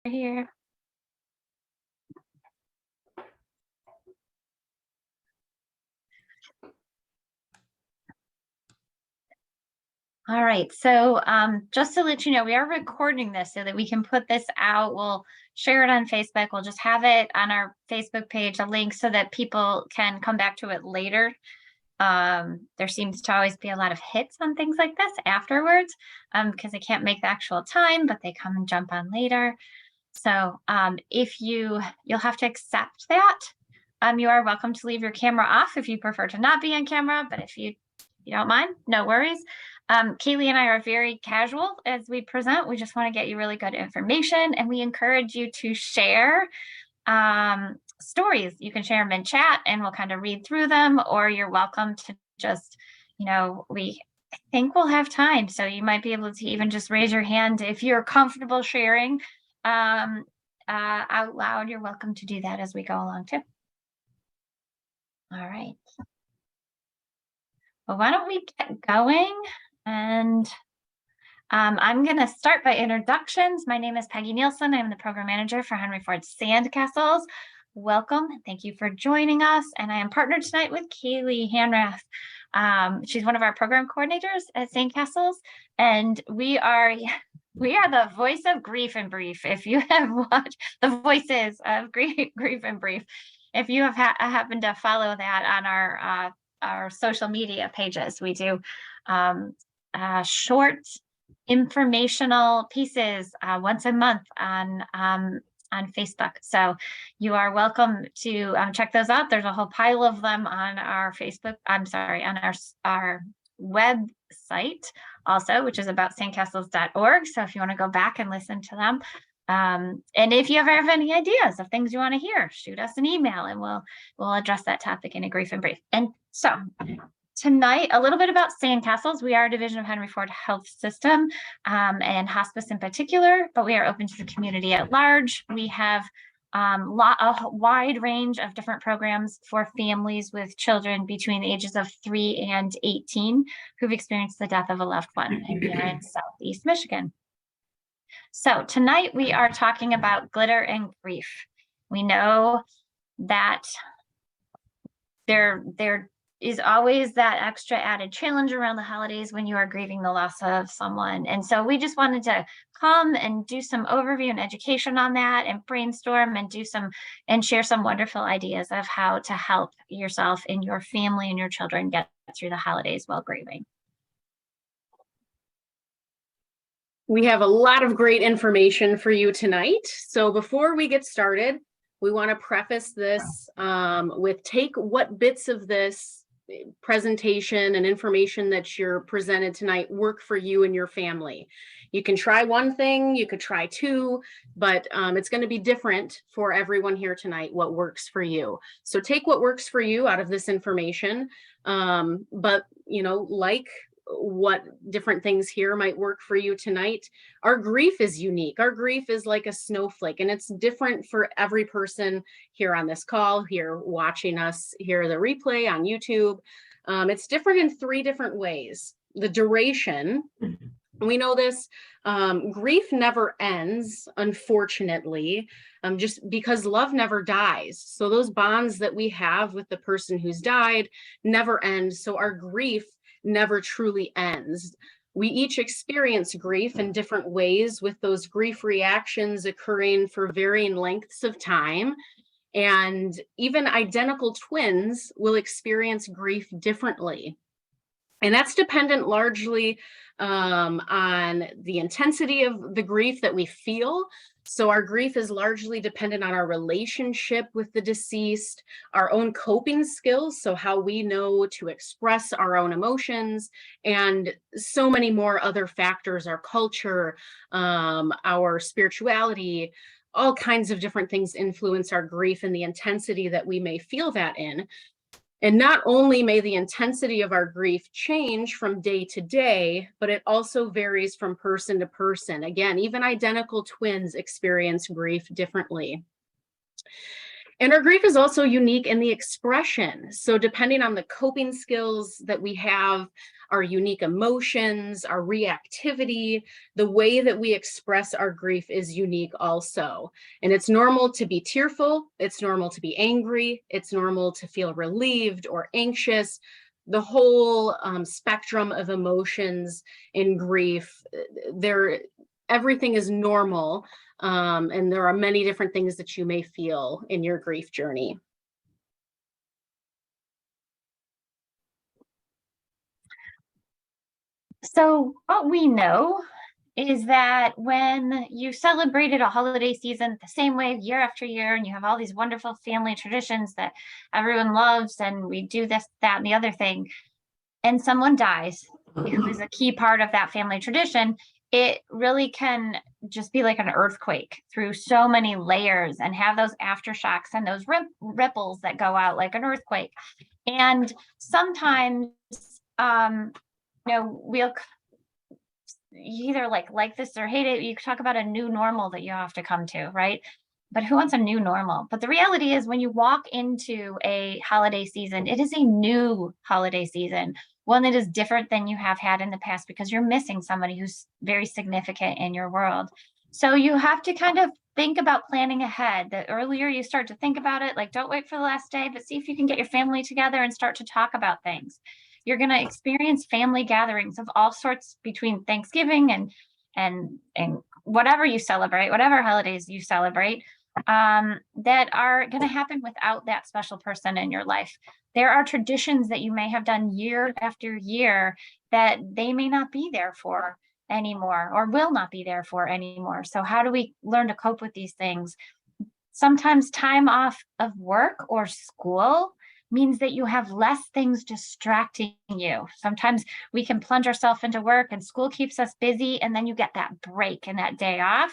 Here. All right, so just to let you know, we are recording this so that we can put this out. We'll share it on Facebook. We'll just have it on our Facebook page, a link so that people can come back to it later. There seems to always be a lot of hits on things like this afterwards because they can't make the actual time, but they come and jump on later. So if you'll have to accept that. You are welcome to leave your camera off if you prefer to not be on camera, but if you don't mind, no worries. Kaylee and I are very casual as we present. We just want to get you really good information, and we encourage you to share stories. You can share them in chat and we'll kind of read through them, or you're welcome to just, I think we'll have time. So you might be able to even just raise your hand if you're comfortable sharing out loud. You're welcome to do that as we go along too. All right. Well, why don't we get going? And I'm going to start by introductions. My name is Peggy Nielsen. I'm the program manager for Henry Ford Sandcastles. Welcome. Thank you for joining us. And I am partnered tonight with Kaylee Hanrath. She's one of our program coordinators at Sandcastles. And we are the voice of Grief and Brief. If you have watched the voices of Grief and Brief, if you have happened to follow that on our social media pages, we do short informational pieces once a month on Facebook. So you are welcome to check those out. There's a whole pile of them on our Facebook. I'm sorry, on our website also, which is about sandcastles.org. So if you want to go back and listen to them. And if you ever have any ideas of things you want to hear, shoot us an email and we'll address that topic in a Grief and Brief. And so tonight, a little bit about Sandcastles. We are a division of Henry Ford Health System and hospice in particular, but we are open to the community at large. We have a wide range of different programs for families with children between the ages of 3 and 18 who've experienced the death of a loved one, and we are in Southeast Michigan. So tonight we are talking about glitter and grief. We know that there is always that extra added challenge around the holidays when you are grieving the loss of someone. And so we just wanted to come and do some overview and education on that and brainstorm and share some wonderful ideas of how to help yourself and your family and your children get through the holidays while grieving. We have a lot of great information for you tonight. So before we get started, we want to preface this with take what bits of this presentation and information that you're presented tonight work for you and your family. You can try one thing, you could try two, but it's going to be different for everyone here tonight what works for you. So take what works for you out of this information, but like what different things here might work for you tonight. Our grief is unique. Our grief is like a snowflake, and it's different for every person here on this call, here watching us, here the replay on YouTube. It's different in 3 different ways. The duration, we know this, grief never ends, unfortunately, just because love never dies. So those bonds that we have with the person who's died never end. So our grief never truly ends. We each experience grief in different ways, with those grief reactions occurring for varying lengths of time. And even identical twins will experience grief differently. And that's dependent largely on the intensity of the grief that we feel. So our grief is largely dependent on our relationship with the deceased, our own coping skills, so how we know to express our own emotions, and so many more other factors, our culture, our spirituality. All kinds of different things influence our grief and the intensity that we may feel that in. And not only may the intensity of our grief change from day to day, but it also varies from person to person. Again, even identical twins experience grief differently. And our grief is also unique in the expression. So depending on the coping skills that we have, our unique emotions, our reactivity, the way that we express our grief is unique also. And it's normal to be tearful, it's normal to be angry, it's normal to feel relieved or anxious. The whole spectrum of emotions in grief, everything is normal. And there are many different things that you may feel in your grief journey. So what we know is that when you celebrated a holiday season the same way year after year, and you have all these wonderful family traditions that everyone loves, and we do this, that, and the other thing, and someone dies who is a key part of that family tradition, it really can just be like an earthquake through so many layers and have those aftershocks and those ripples that go out like an earthquake. And sometimes, we'll either like this or hate it. You talk about a new normal that you have to come to, right? But who wants a new normal? But the reality is, when you walk into a holiday season, it is a new holiday season, one that is different than you have had in the past, because you're missing somebody who's very significant in your world. So you have to kind of think about planning ahead. The earlier you start to think about it, like, don't wait for the last day, but see if you can get your family together and start to talk about things. You're going to experience family gatherings of all sorts between Thanksgiving and whatever you celebrate, whatever holidays you celebrate, that are going to happen without that special person in your life. There are traditions that you may have done year after year that they may not be there for anymore, or will not be there for anymore. So how do we learn to cope with these things? Sometimes time off of work or school means that you have less things distracting you. Sometimes we can plunge ourselves into work and school keeps us busy, and then you get that break and that day off,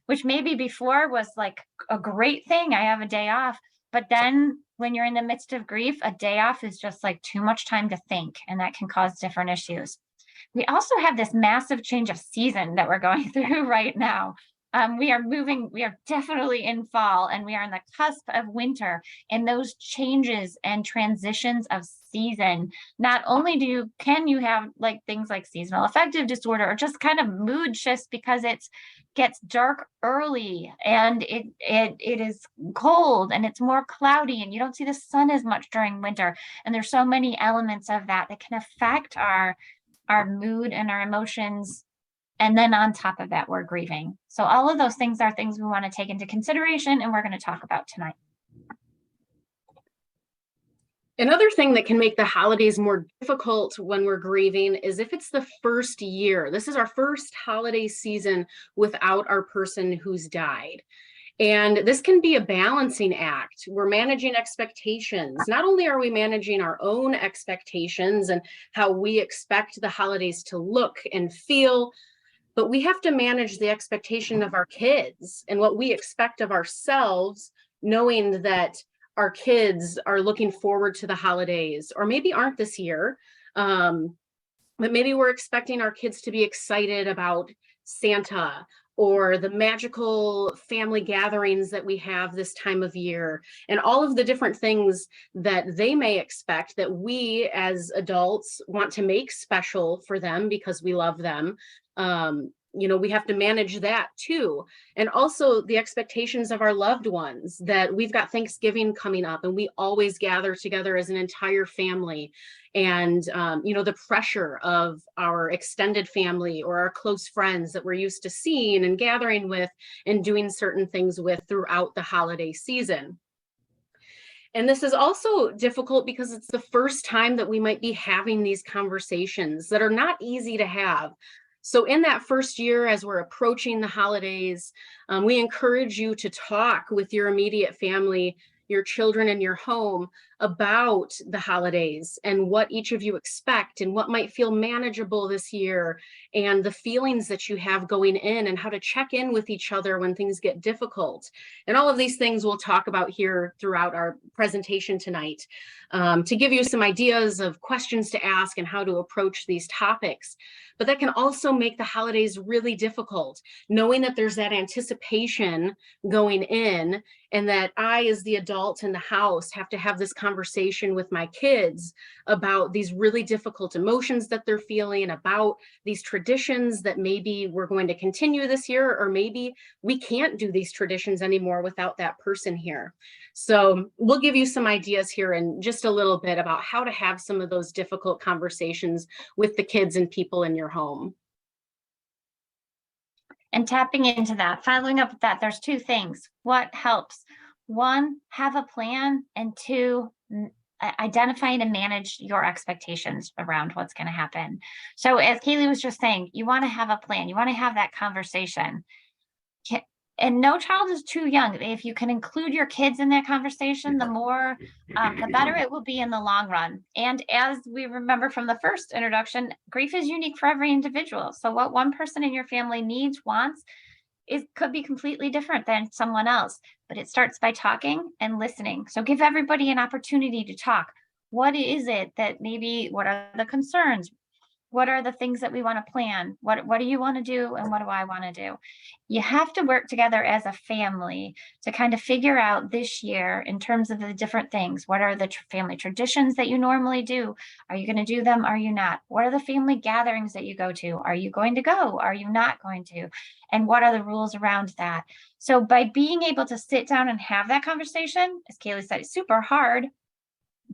which maybe before was like a great thing. I have a day off. But then when you're in the midst of grief, a day off is just like too much time to think, and that can cause different issues. We also have this massive change of season that we're going through right now. We are definitely in fall, and we are on the cusp of winter, and those changes and transitions of season, not only can you have like things like seasonal affective disorder, or just kind of mood shifts because it gets dark early, and it is cold, and it's more cloudy, and you don't see the sun as much during winter. And there's so many elements of that can affect our mood and our emotions. And then on top of that, we're grieving. So all of those things are things we want to take into consideration, and we're going to talk about tonight. Another thing that can make the holidays more difficult when we're grieving is if it's the first year. This is our first holiday season without our person who's died. And this can be a balancing act. We're managing expectations. Not only are we managing our own expectations and how we expect the holidays to look and feel, but we have to manage the expectation of our kids and what we expect of ourselves, knowing that our kids are looking forward to the holidays, or maybe aren't this year, but maybe we're expecting our kids to be excited about Santa or the magical family gatherings that we have this time of year, and all of the different things that they may expect that we as adults want to make special for them because we love them. We have to manage that too. And also the expectations of our loved ones, that we've got Thanksgiving coming up and we always gather together as an entire family. And, the pressure of our extended family or our close friends that we're used to seeing and gathering with and doing certain things with throughout the holiday season. And this is also difficult because it's the first time that we might be having these conversations that are not easy to have. So in that first year, as we're approaching the holidays, we encourage you to talk with your immediate family, your children in your home, about the holidays and what each of you expect and what might feel manageable this year, and the feelings that you have going in, and how to check in with each other when things get difficult. And all of these things we'll talk about here throughout our presentation tonight, to give you some ideas of questions to ask and how to approach these topics. But that can also make the holidays really difficult, knowing that there's that anticipation going in, and that I, as the adult in the house, have to have this conversation with my kids about these really difficult emotions that they're feeling, about these traditions that maybe we're going to continue this year, or maybe we can't do these traditions anymore without that person here. So we'll give you some ideas here in just a little bit about how to have some of those difficult conversations with the kids and people in your home. And tapping into that, following up with that, there's two things. What helps? One, have a plan, and two, identifying and manage your expectations around what's going to happen. So as Kaylee was just saying, you want to have a plan, you want to have that conversation. And no child is too young. If you can include your kids in that conversation, the better it will be in the long run. And as we remember from the first introduction, grief is unique for every individual. So what one person in your family needs, wants, could be completely different than someone else. But it starts by talking and listening. So give everybody an opportunity to talk. What is it that what are the concerns? What are the things that we want to plan? What do you want to do? And what do I want to do? You have to work together as a family to kind of figure out this year in terms of the different things. What are the family traditions that you normally do? Are you going to do them? Are you not? What are the family gatherings that you go to? Are you going to go? Are you not going to? And what are the rules around that? So by being able to sit down and have that conversation, as Kaylee said, it's super hard,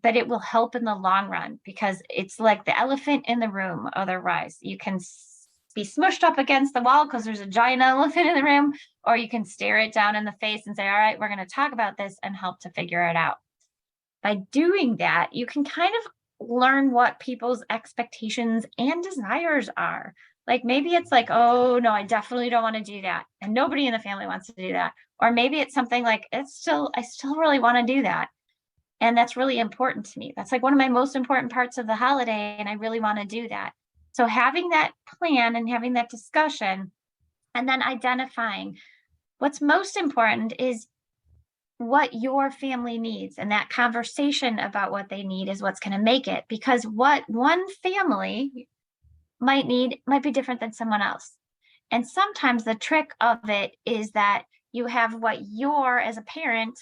but it will help in the long run, because it's like the elephant in the room. Otherwise, you can be smushed up against the wall because there's a giant elephant in the room, or you can stare it down in the face and say, all right, we're going to talk about this, and help to figure it out. By doing that, you can kind of learn what people's expectations and desires are. Like maybe it's like, oh no, I definitely don't want to do that, and nobody in the family wants to do that. Or maybe it's something like, I still really want to do that. And that's really important to me. That's like one of my most important parts of the holiday, and I really want to do that. So having that plan and having that discussion, and then identifying what's most important is what your family needs. And that conversation about what they need is what's going to make it. Because what one family might need might be different than someone else. And sometimes the trick of it is that you have what you're, as a parent,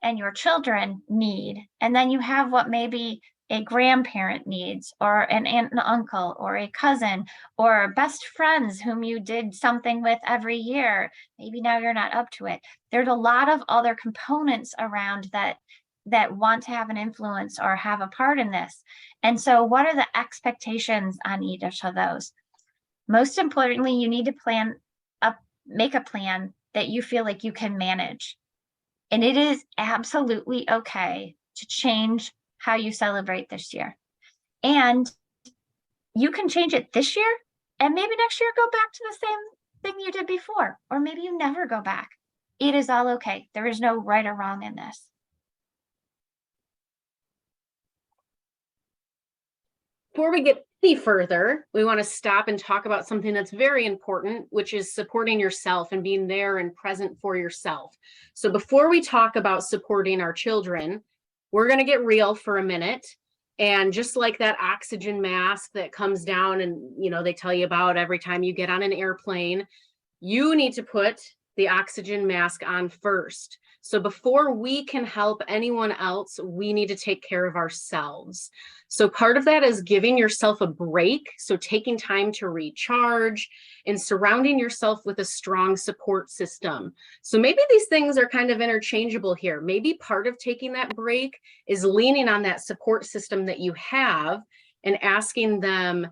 and your children need, and then you have what maybe a grandparent needs, or an aunt and uncle, or a cousin, or best friends whom you did something with every year. Maybe now you're not up to it. There's a lot of other components around that want to have an influence or have a part in this. And so what are the expectations on each of those? Most importantly, you need to make a plan that you feel like you can manage. And it is absolutely okay to change how you celebrate this year. And you can change it this year, and maybe next year go back to the same thing you did before, or maybe you never go back. It is all okay. There is no right or wrong in this. Before we get any further, we want to stop and talk about something that's very important, which is supporting yourself and being there and present for yourself. So before we talk about supporting our children, we're going to get real for a minute. And just like that oxygen mask that comes down and, they tell you about every time you get on an airplane, you need to put the oxygen mask on first. So before we can help anyone else, we need to take care of ourselves. So part of that is giving yourself a break. So taking time to recharge and surrounding yourself with a strong support system. So maybe these things are kind of interchangeable here. Maybe part of taking that break is leaning on that support system that you have and asking them,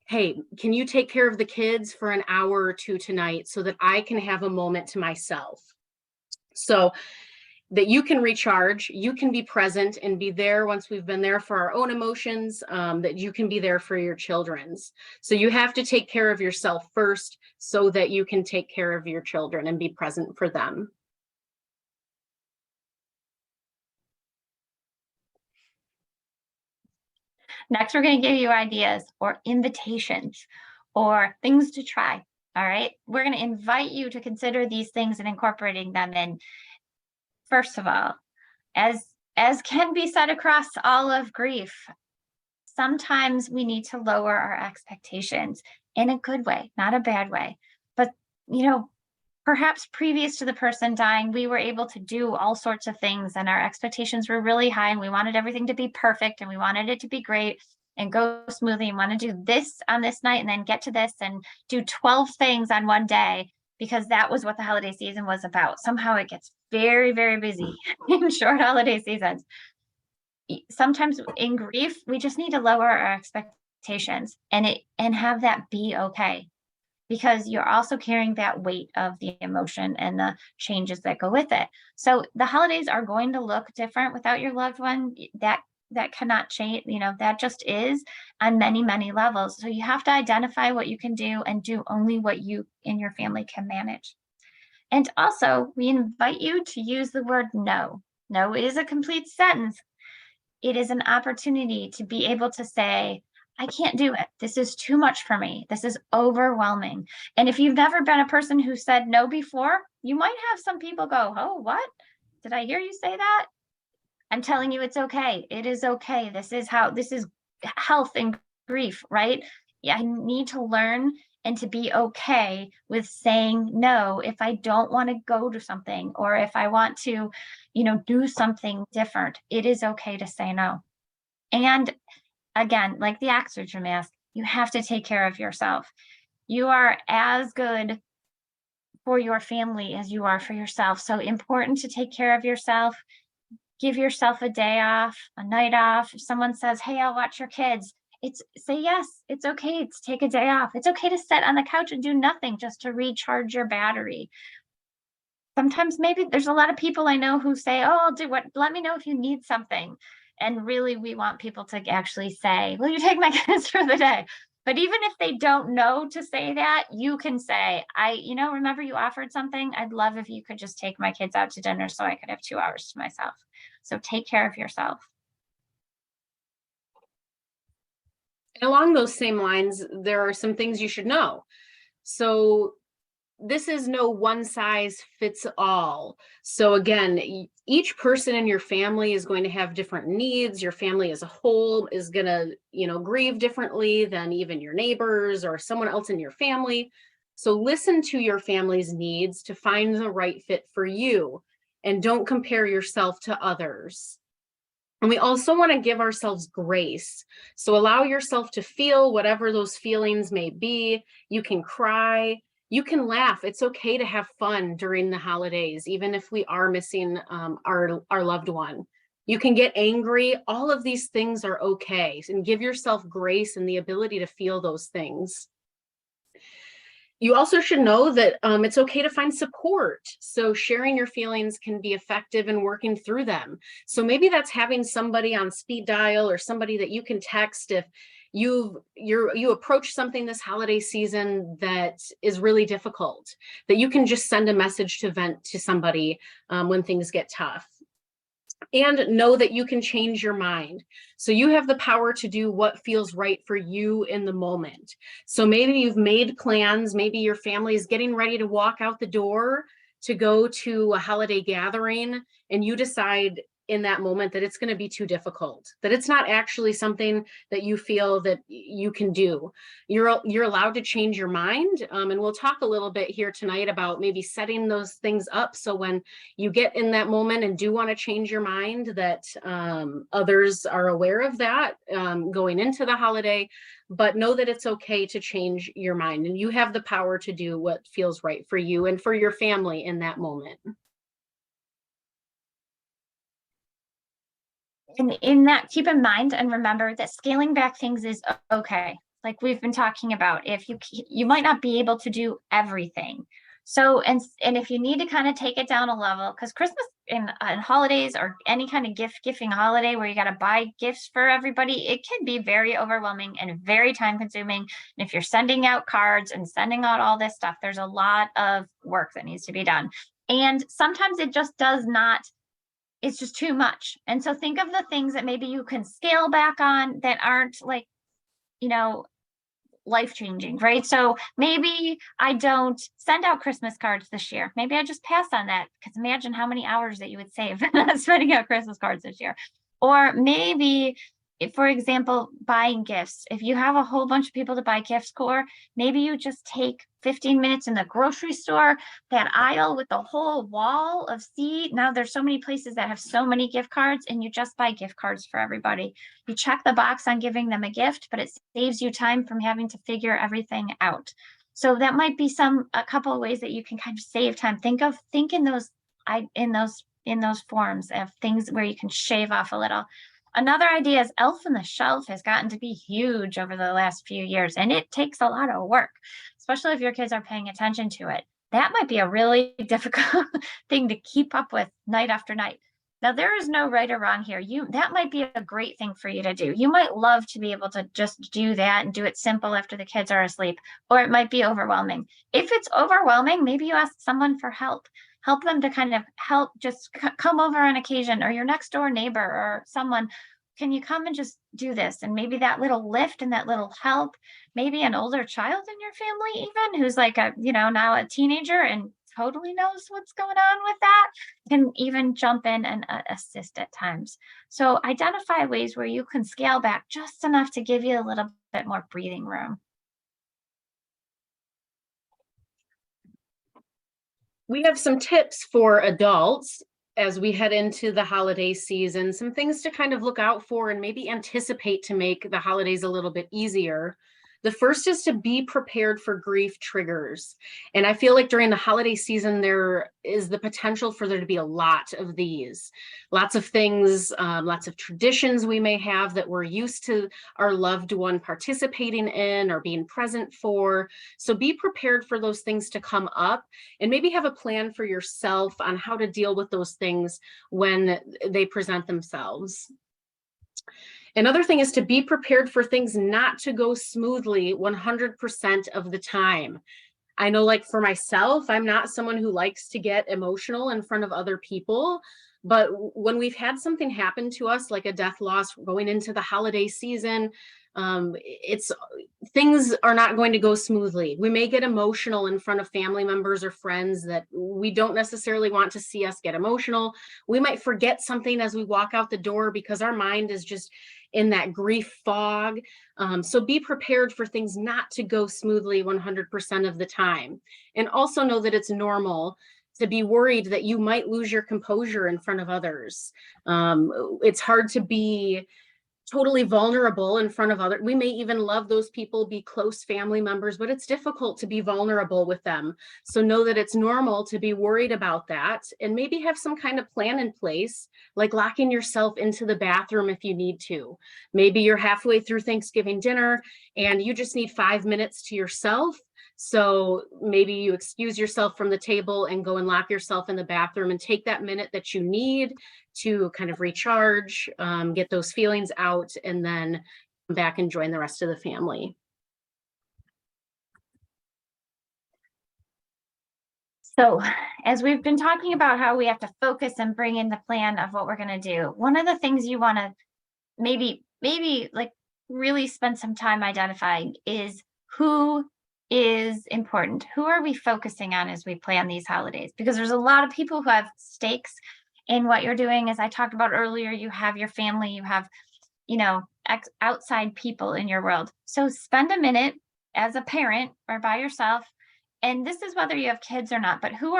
hey, can you take care of the kids for an hour or two tonight so that I can have a moment to myself? So that you can recharge, you can be present and be there once we've been there for our own emotions, that you can be there for your children's. So you have to take care of yourself first so that you can take care of your children and be present for them. Next, we're going to give you ideas or invitations or things to try. All right. We're going to invite you to consider these things and incorporating them in. First of all, as can be said across all of grief, sometimes we need to lower our expectations in a good way, not a bad way. But, perhaps previous to the person dying, we were able to do all sorts of things and our expectations were really high and we wanted everything to be perfect and we wanted it to be great and go smoothly and want to do this on this night and then get to this and do 12 things on one day because that was what the holiday season was about. Somehow it gets very, very busy in short holiday seasons. Sometimes in grief, we just need to lower our expectations and have that be okay, because you're also carrying that weight of the emotion and the changes that go with it. So the holidays are going to look different without your loved one. That cannot change, that just is on many, many levels. So you have to identify what you can do and do only what you and your family can manage. And also, we invite you to use the word no. No is a complete sentence. It is an opportunity to be able to say, I can't do it. This is too much for me. This is overwhelming. And if you've never been a person who said no before, you might have some people go, oh, what? Did I hear you say that? I'm telling you, it's okay. It is okay. This is health and grief, right? Yeah, I need to learn and to be okay with saying no if I don't want to go to something or if I want to, do something different. It is okay to say no. And again, like the oxygen mask, you have to take care of yourself. You are as good for your family as you are for yourself. So important to take care of yourself. Give yourself a day off, a night off. If someone says, hey, I'll watch your kids, say yes. It's okay to take a day off. It's okay to sit on the couch and do nothing just to recharge your battery. Sometimes maybe there's a lot of people I know who say, oh, I'll do what, let me know if you need something. And really, we want people to actually say, will you take my kids for the day? But even if they don't know to say that, you can say, remember you offered something? I'd love if you could just take my kids out to dinner so I could have 2 hours to myself. So take care of yourself. And along those same lines, there are some things you should know. So this is no one size fits all. So again, each person in your family is going to have different needs. Your family as a whole is going to, grieve differently than even your neighbors or someone else in your family. So listen to your family's needs to find the right fit for you, and don't compare yourself to others. And we also want to give ourselves grace. So allow yourself to feel whatever those feelings may be. You can cry. You can laugh. It's okay to have fun during the holidays, even if we are missing our loved one. You can get angry. All of these things are okay. And give yourself grace and the ability to feel those things. You also should know that it's okay to find support. So sharing your feelings can be effective in working through them. So maybe that's having somebody on speed dial or somebody that you can text if you approach something this holiday season that is really difficult, that you can just send a message to vent to somebody when things get tough. And know that you can change your mind. So you have the power to do what feels right for you in the moment. So maybe you've made plans, maybe your family is getting ready to walk out the door to go to a holiday gathering, and you decide in that moment that it's going to be too difficult, that it's not actually something that you feel that you can do. You're allowed to change your mind. And we'll talk a little bit here tonight about maybe setting those things up. So when you get in that moment and do want to change your mind, that others are aware of that going into the holiday, but know that it's okay to change your mind. And you have the power to do what feels right for you and for your family in that moment. And in that, keep in mind and remember that scaling back things is okay. Like we've been talking about, if you might not be able to do everything. So, and if you need to kind of take it down a level, because Christmas and holidays or any kind of gifting holiday where you got to buy gifts for everybody, it can be very overwhelming and very time consuming. And if you're sending out cards and sending out all this stuff, there's a lot of work that needs to be done. And sometimes it just does not, it's just too much. And so think of the things that maybe you can scale back on that aren't like, life-changing, right? So maybe I don't send out Christmas cards this year. Maybe I just pass on that, because imagine how many hours that you would save sending out Christmas cards this year. Or maybe for example, buying gifts. If you have a whole bunch of people to buy gifts for, maybe you just take 15 minutes in the grocery store, that aisle with the whole wall of now there's so many places that have so many gift cards, and you just buy gift cards for everybody. You check the box on giving them a gift, but it saves you time from having to figure everything out. So that might be a couple of ways that you can kind of save time. Think in those forms of things where you can shave off a little. Another idea is Elf on the Shelf has gotten to be huge over the last few years, and it takes a lot of work, especially if your kids are paying attention to it. That might be a really difficult thing to keep up with night after night. Now, there is no right or wrong here. That might be a great thing for you to do. You might love to be able to just do that and do it simple after the kids are asleep, or it might be overwhelming. If it's overwhelming, maybe you ask someone for help. Help them to kind of help, just come over on occasion, or your next door neighbor or someone. Can you come and just do this? And maybe that little lift and that little help, maybe an older child in your family, even who's like now a teenager and totally knows what's going on with that, can even jump in and assist at times. So identify ways where you can scale back just enough to give you a little bit more breathing room. We have some tips for adults as we head into the holiday season, some things to kind of look out for and maybe anticipate to make the holidays a little bit easier. The first is to be prepared for grief triggers. And I feel like during the holiday season, there is the potential for there to be a lot of these. Lots of things, lots of traditions we may have that we're used to our loved one participating in or being present for. So be prepared for those things to come up, and maybe have a plan for yourself on how to deal with those things when they present themselves. Another thing is to be prepared for things not to go smoothly 100% of the time. I know, like for myself, I'm not someone who likes to get emotional in front of other people. But when we've had something happen to us, like a death loss going into the holiday season, things are not going to go smoothly. We may get emotional in front of family members or friends that we don't necessarily want to see us get emotional. We might forget something as we walk out the door because our mind is just in that grief fog. So be prepared for things not to go smoothly 100% of the time. And also know that it's normal to be worried that you might lose your composure in front of others. It's hard to be totally vulnerable in front of others. We may even love those people, be close family members, but it's difficult to be vulnerable with them. So know that it's normal to be worried about that, and maybe have some kind of plan in place, like locking yourself into the bathroom if you need to. Maybe you're halfway through Thanksgiving dinner and you just need 5 minutes to yourself. So maybe you excuse yourself from the table and go and lock yourself in the bathroom and take that minute that you need to kind of recharge, get those feelings out, and then come back and join the rest of the family. So as we've been talking about how we have to focus and bring in the plan of what we're going to do, one of the things you want to maybe like really spend some time identifying is who is important. Who are we focusing on as we plan these holidays? Because there's a lot of people who have stakes in what you're doing. As I talked about earlier, you have your family, you have, outside people in your world. So spend a minute as a parent or by yourself. And this is whether you have kids or not, but who's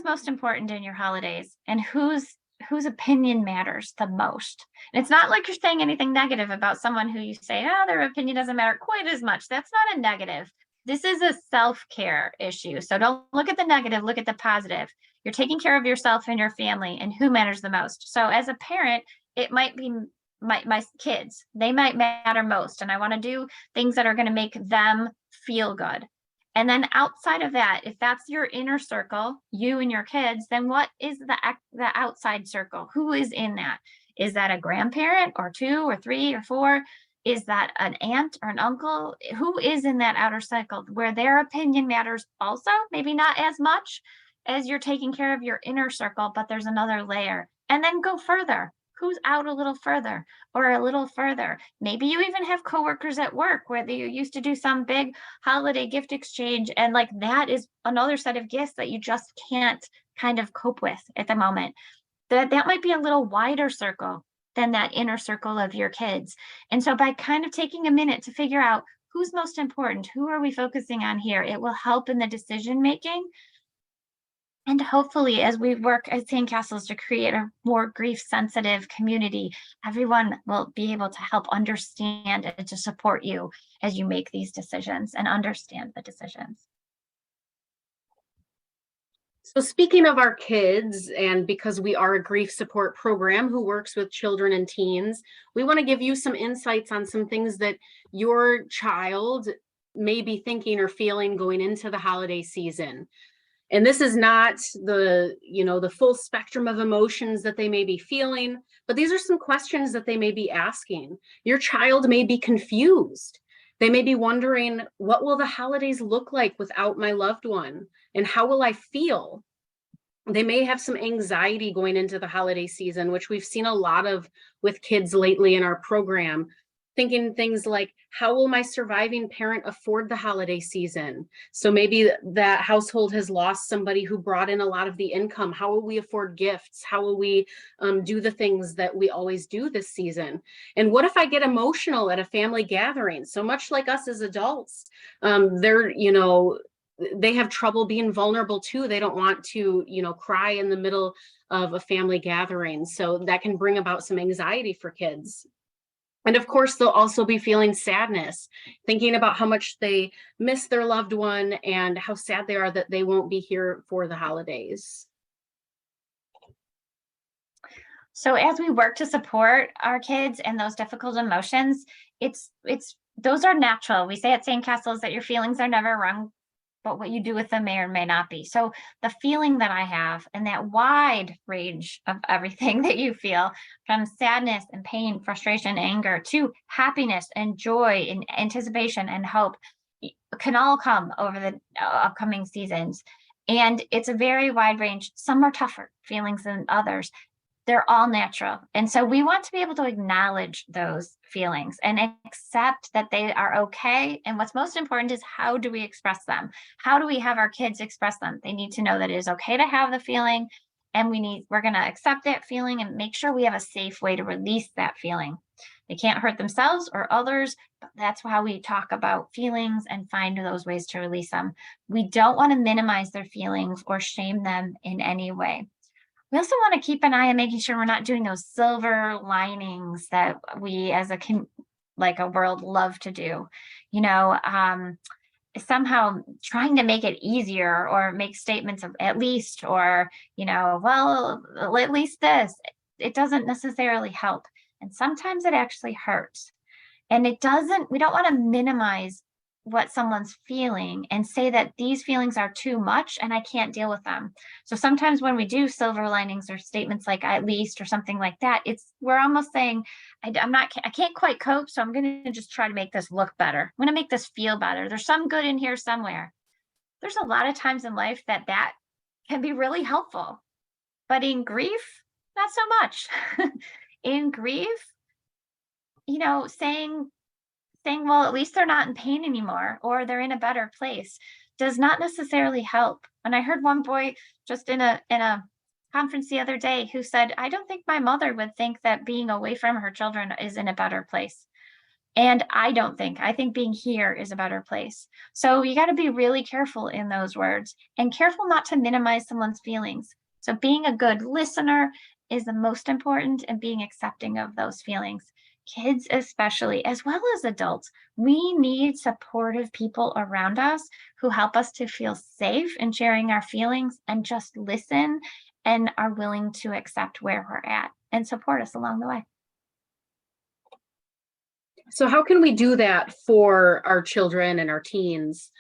most important in your holidays, and whose opinion matters the most. And it's not like you're saying anything negative about someone who you say, their opinion doesn't matter quite as much. That's not a negative. This is a self-care issue. So don't look at the negative, look at the positive. You're taking care of yourself and your family, and who matters the most. So as a parent, it might be my kids. They might matter most. And I want to do things that are going to make them feel good. And then outside of that, if that's your inner circle, you and your kids, then what is the outside circle? Who is in that? Is that a grandparent or 2 or 3 or 4? Is that an aunt or an uncle? Who is in that outer cycle where their opinion matters also? Maybe not as much as you're taking care of your inner circle, but there's another layer. And then go further. Who's out a little further or a little further? Maybe you even have coworkers at work where you used to do some big holiday gift exchange, and like that is another set of gifts that you just can't kind of cope with at the moment. That might be a little wider circle than that inner circle of your kids. And so by kind of taking a minute to figure out who's most important, who are we focusing on here, it will help in the decision making. And hopefully, as we work as Sandcastles to create a more grief sensitive community, everyone will be able to help understand and to support you as you make these decisions and understand the decisions. So speaking of our kids, and because we are a grief support program who works with children and teens, we want to give you some insights on some things that your child may be thinking or feeling going into the holiday season. And this is not the full spectrum of emotions that they may be feeling, but these are some questions that they may be asking. Your child may be confused. They may be wondering, what will the holidays look like without my loved one? And how will I feel? They may have some anxiety going into the holiday season, which we've seen a lot of with kids lately in our program, thinking things like, how will my surviving parent afford the holiday season? So maybe that household has lost somebody who brought in a lot of the income. How will we afford gifts? How will we do the things that we always do this season? And what if I get emotional at a family gathering? So much like us as adults, they have trouble being vulnerable too. They don't want to, cry in the middle of a family gathering. So that can bring about some anxiety for kids. And of course, they'll also be feeling sadness, thinking about how much they miss their loved one and how sad they are that they won't be here for the holidays. So as we work to support our kids and those difficult emotions, it's those are natural. We say at Sandcastles that your feelings are never wrong, but what you do with them may or may not be. So the feeling that I have and that wide range of everything that you feel, from sadness and pain, frustration, anger, to happiness and joy and anticipation and hope, can all come over the upcoming seasons. And it's a very wide range. Some are tougher feelings than others. They're all natural. And so we want to be able to acknowledge those feelings and accept that they are okay. And what's most important is, how do we express them? How do we have our kids express them? They need to know that it is okay to have the feeling, and we're going to accept that feeling and make sure we have a safe way to release that feeling. They can't hurt themselves or others, but that's how we talk about feelings and find those ways to release them. We don't want to minimize their feelings or shame them in any way. We also want to keep an eye on making sure we're not doing those silver linings that we as a world love to do. Somehow trying to make it easier or make statements of at least, or, well, at least this. It doesn't necessarily help. And sometimes it actually hurts. And we don't want to minimize what someone's feeling and say that these feelings are too much and I can't deal with them. So sometimes when we do silver linings or statements like at least or something like that, we're almost saying, I can't quite cope, so I'm going to just try to make this look better. I'm going to make this feel better. There's some good in here somewhere. There's a lot of times in life that can be really helpful, but in grief, not so much. In grief, saying, well, at least they're not in pain anymore, or they're in a better place, does not necessarily help. And I heard one boy just in a conference the other day who said, I don't think my mother would think that being away from her children is in a better place. And I think being here is a better place. So you got to be really careful in those words, and careful not to minimize someone's feelings. So being a good listener is the most important, and being accepting of those feelings. Kids especially, as well as adults, we need supportive people around us who help us to feel safe in sharing our feelings and just listen and are willing to accept where we're at and support us along the way. So how can we do that for our children and our teens?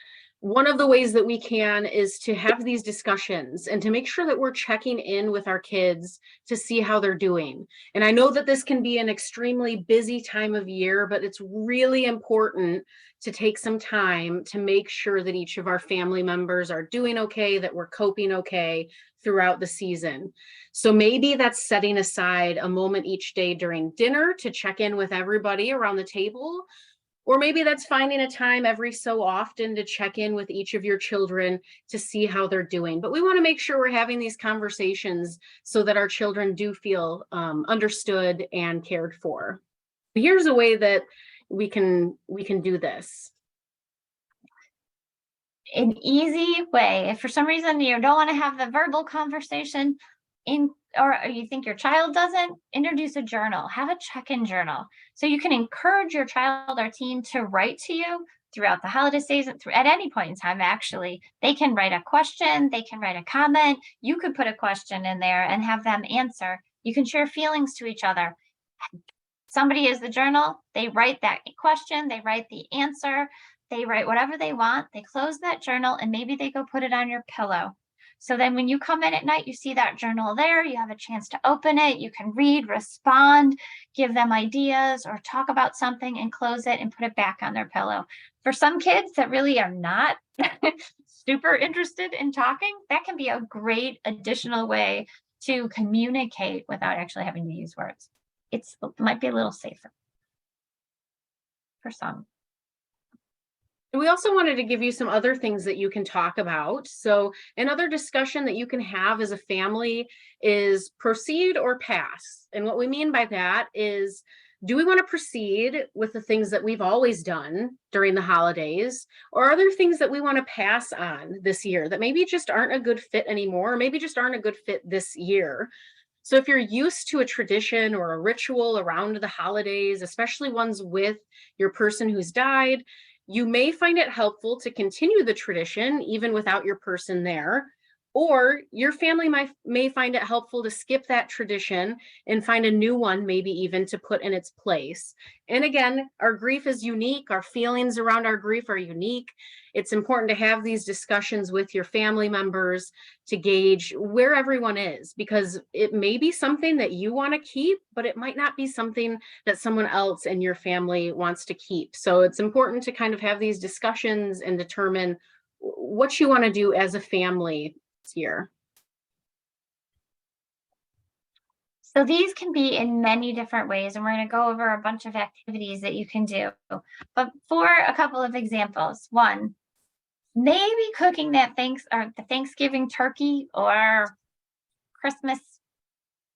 One of the ways that we can is to have these discussions and to make sure that we're checking in with our kids to see how they're doing. And I know that this can be an extremely busy time of year, but it's really important to take some time to make sure that each of our family members are doing okay, that we're coping okay throughout the season. So maybe that's setting aside a moment each day during dinner to check in with everybody around the table. Or maybe that's finding a time every so often to check in with each of your children to see how they're doing. But we want to make sure we're having these conversations so that our children do feel understood and cared for. Here's a way that we can do this. An easy way, if for some reason you don't want to have the verbal conversation in, or you think your child doesn't, introduce a journal, have a check-in journal. So you can encourage your child or teen to write to you throughout the holiday season, through at any point in time. Actually, they can write a question, they can write a comment. You could put a question in there and have them answer. You can share feelings to each other. Somebody is the journal, they write that question, they write the answer, they write whatever they want, they close that journal, and maybe they go put it on your pillow. So then when you come in at night, you see that journal there, you have a chance to open it, you can read, respond, give them ideas, or talk about something and close it and put it back on their pillow. For some kids that really are not super interested in talking, that can be a great additional way to communicate without actually having to use words. It might be a little safer for some. We also wanted to give you some other things that you can talk about. So another discussion that you can have as a family is proceed or pass. And what we mean by that is, do we want to proceed with the things that we've always done during the holidays? Or are there things that we want to pass on this year that maybe just aren't a good fit anymore, or maybe just aren't a good fit this year? So if you're used to a tradition or a ritual around the holidays, especially ones with your person who's died, you may find it helpful to continue the tradition even without your person there. Or your family may find it helpful to skip that tradition and find a new one, maybe even to put in its place. And again, our grief is unique. Our feelings around our grief are unique. It's important to have these discussions with your family members to gauge where everyone is, because it may be something that you want to keep, but it might not be something that someone else in your family wants to keep. So it's important to kind of have these discussions and determine what you want to do as a family year. So these can be in many different ways, and we're going to go over a bunch of activities that you can do. But for a couple of examples, one, maybe cooking that the Thanksgiving turkey or Christmas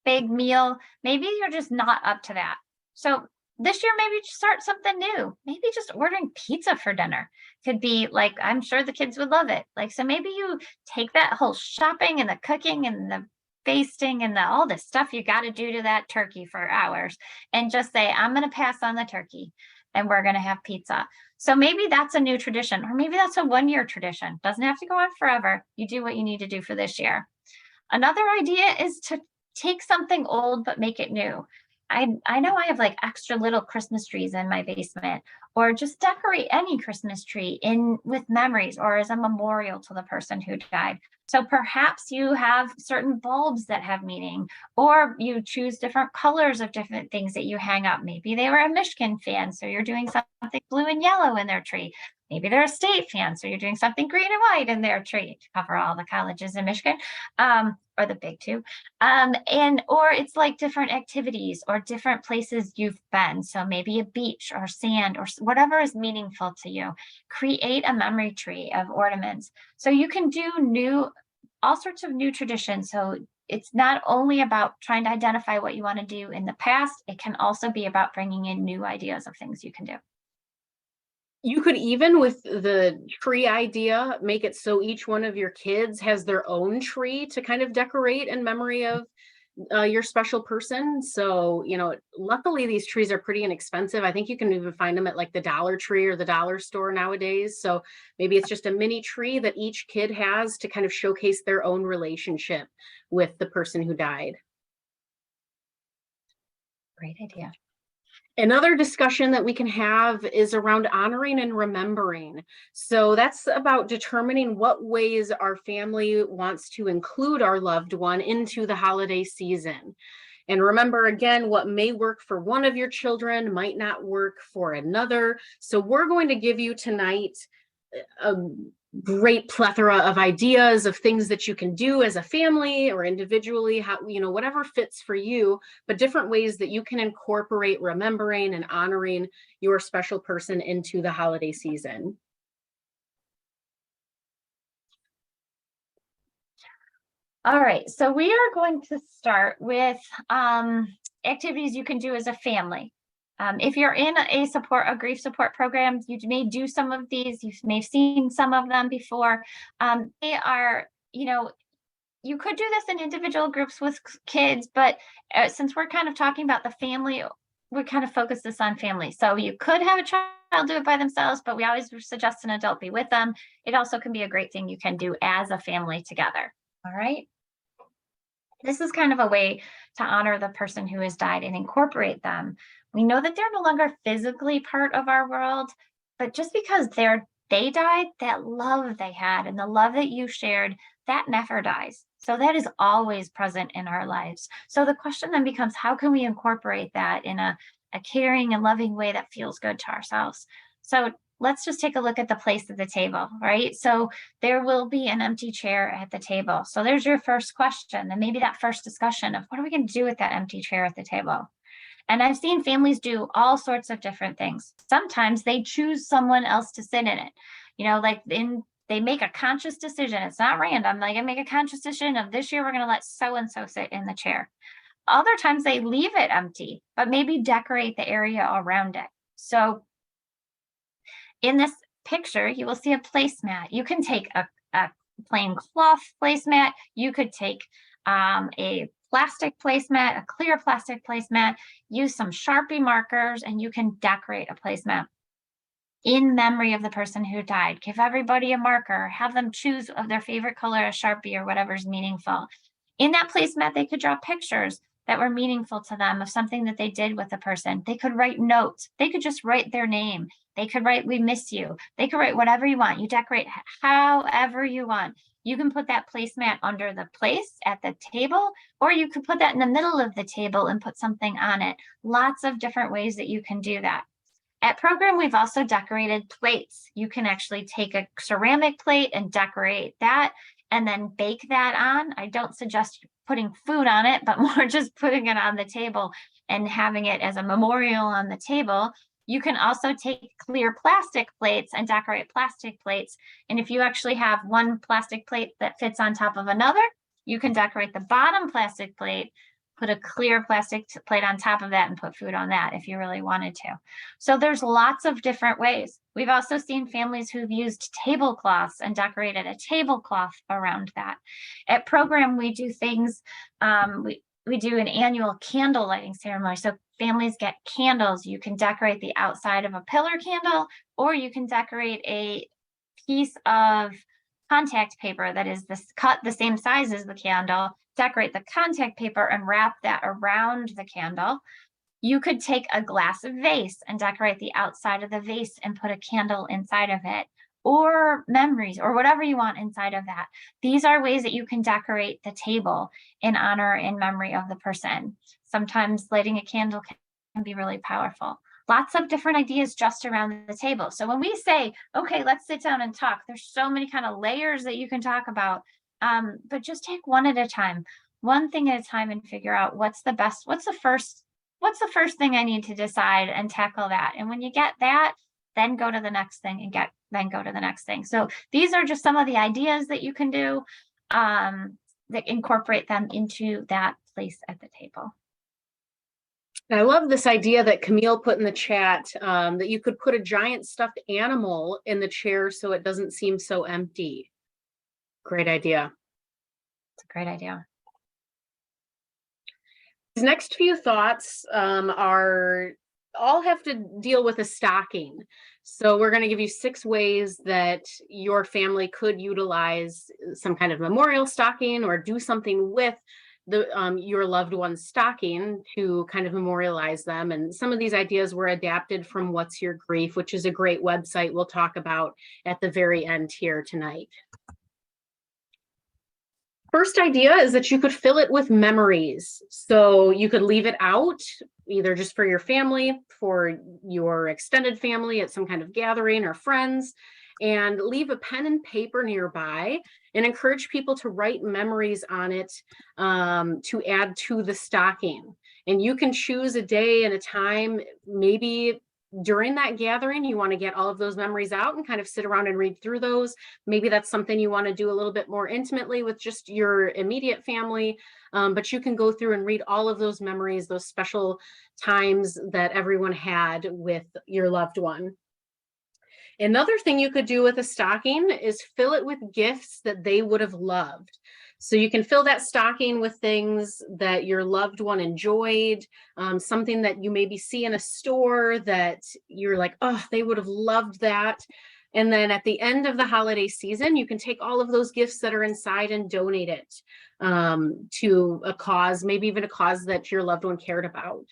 big meal. Maybe you're just not up to that. So this year, maybe just start something new. Maybe just ordering pizza for dinner could be like, I'm sure the kids would love it. Like, so maybe you take that whole shopping and the cooking and the basting and all this stuff you got to do to that turkey for hours and just say, I'm going to pass on the turkey and we're going to have pizza. So maybe that's a new tradition, or maybe that's a 1-year tradition. Doesn't have to go on forever. You do what you need to do for this year. Another idea is to take something old but make it new. I know I have like extra little Christmas trees in my basement, or just decorate any Christmas tree in with memories or as a memorial to the person who died. So perhaps you have certain bulbs that have meaning, or you choose different colors of different things that you hang up. Maybe they were a Michigan fan, so you're doing something blue and yellow in their tree. Maybe they're a state fan, so you're doing something green and white in their tree to cover all the colleges in Michigan, or the big two. Or it's like different activities or different places you've been. So maybe a beach or sand or whatever is meaningful to you. Create a memory tree of ornaments. So you can do all sorts of new traditions. So it's not only about trying to identify what you want to do in the past, it can also be about bringing in new ideas of things you can do. You could even, with the tree idea, make it so each one of your kids has their own tree to kind of decorate in memory of your special person. So, luckily these trees are pretty inexpensive. I think you can even find them at like the Dollar Tree or the dollar store nowadays. So maybe it's just a mini tree that each kid has to kind of showcase their own relationship with the person who died. Great idea. Another discussion that we can have is around honoring and remembering. So that's about determining what ways our family wants to include our loved one into the holiday season. And remember, again, what may work for one of your children might not work for another. So we're going to give you tonight great plethora of ideas of things that you can do as a family or individually, how, whatever fits for you, but different ways that you can incorporate remembering and honoring your special person into the holiday season. All right, so we are going to start with activities you can do as a family. If you're in a grief support program, you may do some of these. You may have seen some of them before. They are, you could do this in individual groups with kids, but since we're kind of talking about the family, we kind of focus this on family. So you could have a child do it by themselves, but we always suggest an adult be with them. It also can be a great thing you can do as a family together. All right. This is kind of a way to honor the person who has died and incorporate them. We know that they're no longer physically part of our world, but just because they died, that love they had and the love that you shared, that never dies. So that is always present in our lives. So the question then becomes, how can we incorporate that in a caring and loving way that feels good to ourselves? So let's just take a look at the place at the table, right? So there will be an empty chair at the table. So there's your first question, and maybe that first discussion of what are we going to do with that empty chair at the table? And I've seen families do all sorts of different things. Sometimes they choose someone else to sit in it. They make a conscious decision. It's not random. Like, I make a conscious decision of this year, we're going to let so-and-so sit in the chair. Other times they leave it empty, but maybe decorate the area around it. So in this picture, you will see a placemat. You can take a plain cloth placemat. You could take a plastic placemat, a clear plastic placemat, use some Sharpie markers, and you can decorate a placemat in memory of the person who died. Give everybody a marker, have them choose of their favorite color, a Sharpie or whatever's meaningful. In that placemat, they could draw pictures that were meaningful to them of something that they did with the person. They could write notes. They could just write their name. They could write, "We miss you." They could write whatever you want. You decorate however you want. You can put that placemat under the place at the table, or you could put that in the middle of the table and put something on it. Lots of different ways that you can do that. At Program, we've also decorated plates. You can actually take a ceramic plate and decorate that and then bake that on. I don't suggest putting food on it, but more just putting it on the table and having it as a memorial on the table. You can also take clear plastic plates and decorate plastic plates. And if you actually have one plastic plate that fits on top of another, you can decorate the bottom plastic plate, put a clear plastic plate on top of that, and put food on that if you really wanted to. So there's lots of different ways. We've also seen families who've used tablecloths and decorated a tablecloth around that. At Program, we do things, we do an annual candle lighting ceremony. So families get candles. You can decorate the outside of a pillar candle, or you can decorate a piece of contact paper that is cut the same size as the candle, decorate the contact paper and wrap that around the candle. You could take a glass vase and decorate the outside of the vase and put a candle inside of it, or memories, or whatever you want inside of that. These are ways that you can decorate the table in honor and memory of the person. Sometimes lighting a candle can be really powerful. Lots of different ideas just around the table. So when we say, okay, let's sit down and talk, there's so many kind of layers that you can talk about, but just take one at a time, one thing at a time, and figure out what's the first thing I need to decide and tackle that. And when you get that, then go to the next thing and then go to the next thing. So these are just some of the ideas that you can do that incorporate them into that place at the table. I love this idea that Camille put in the chat, that you could put a giant stuffed animal in the chair so it doesn't seem so empty. Great idea. It's a great idea. These next few thoughts are all have to deal with a stocking. So we're going to give you 6 ways that your family could utilize some kind of memorial stocking or do something with your loved one's stocking to kind of memorialize them. And some of these ideas were adapted from What's Your Grief, which is a great website we'll talk about at the very end here tonight. First idea is that you could fill it with memories. So you could leave it out, either just for your family, for your extended family at some kind of gathering or friends, and leave a pen and paper nearby and encourage people to write memories on it to add to the stocking. And you can choose a day and a time, maybe during that gathering, you want to get all of those memories out and kind of sit around and read through those. Maybe that's something you want to do a little bit more intimately with just your immediate family. But you can go through and read all of those memories, those special times that everyone had with your loved one. Another thing you could do with a stocking is fill it with gifts that they would have loved. So you can fill that stocking with things that your loved one enjoyed, something that you maybe see in a store that you're like, oh, they would have loved that. And then at the end of the holiday season, you can take all of those gifts that are inside and donate it to a cause, maybe even a cause that your loved one cared about.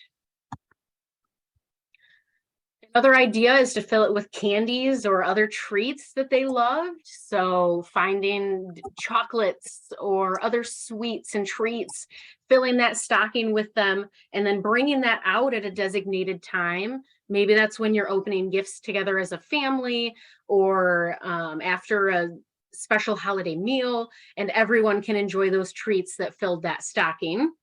Another idea is to fill it with candies or other treats that they loved. So finding chocolates or other sweets and treats, filling that stocking with them, and then bringing that out at a designated time. Maybe that's when you're opening gifts together as a family, or after a special holiday meal, and everyone can enjoy those treats that filled that stocking.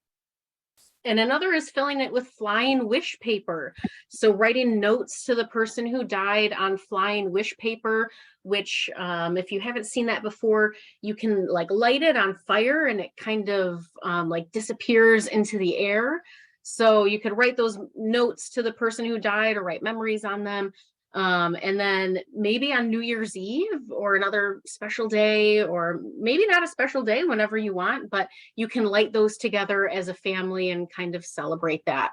And another is filling it with flying wish paper. So writing notes to the person who died on flying wish paper, which if you haven't seen that before, you can like light it on fire and it kind of like disappears into the air. So you could write those notes to the person who died or write memories on them. And then maybe on New Year's Eve or another special day, or maybe not a special day, whenever you want, but you can light those together as a family and kind of celebrate that.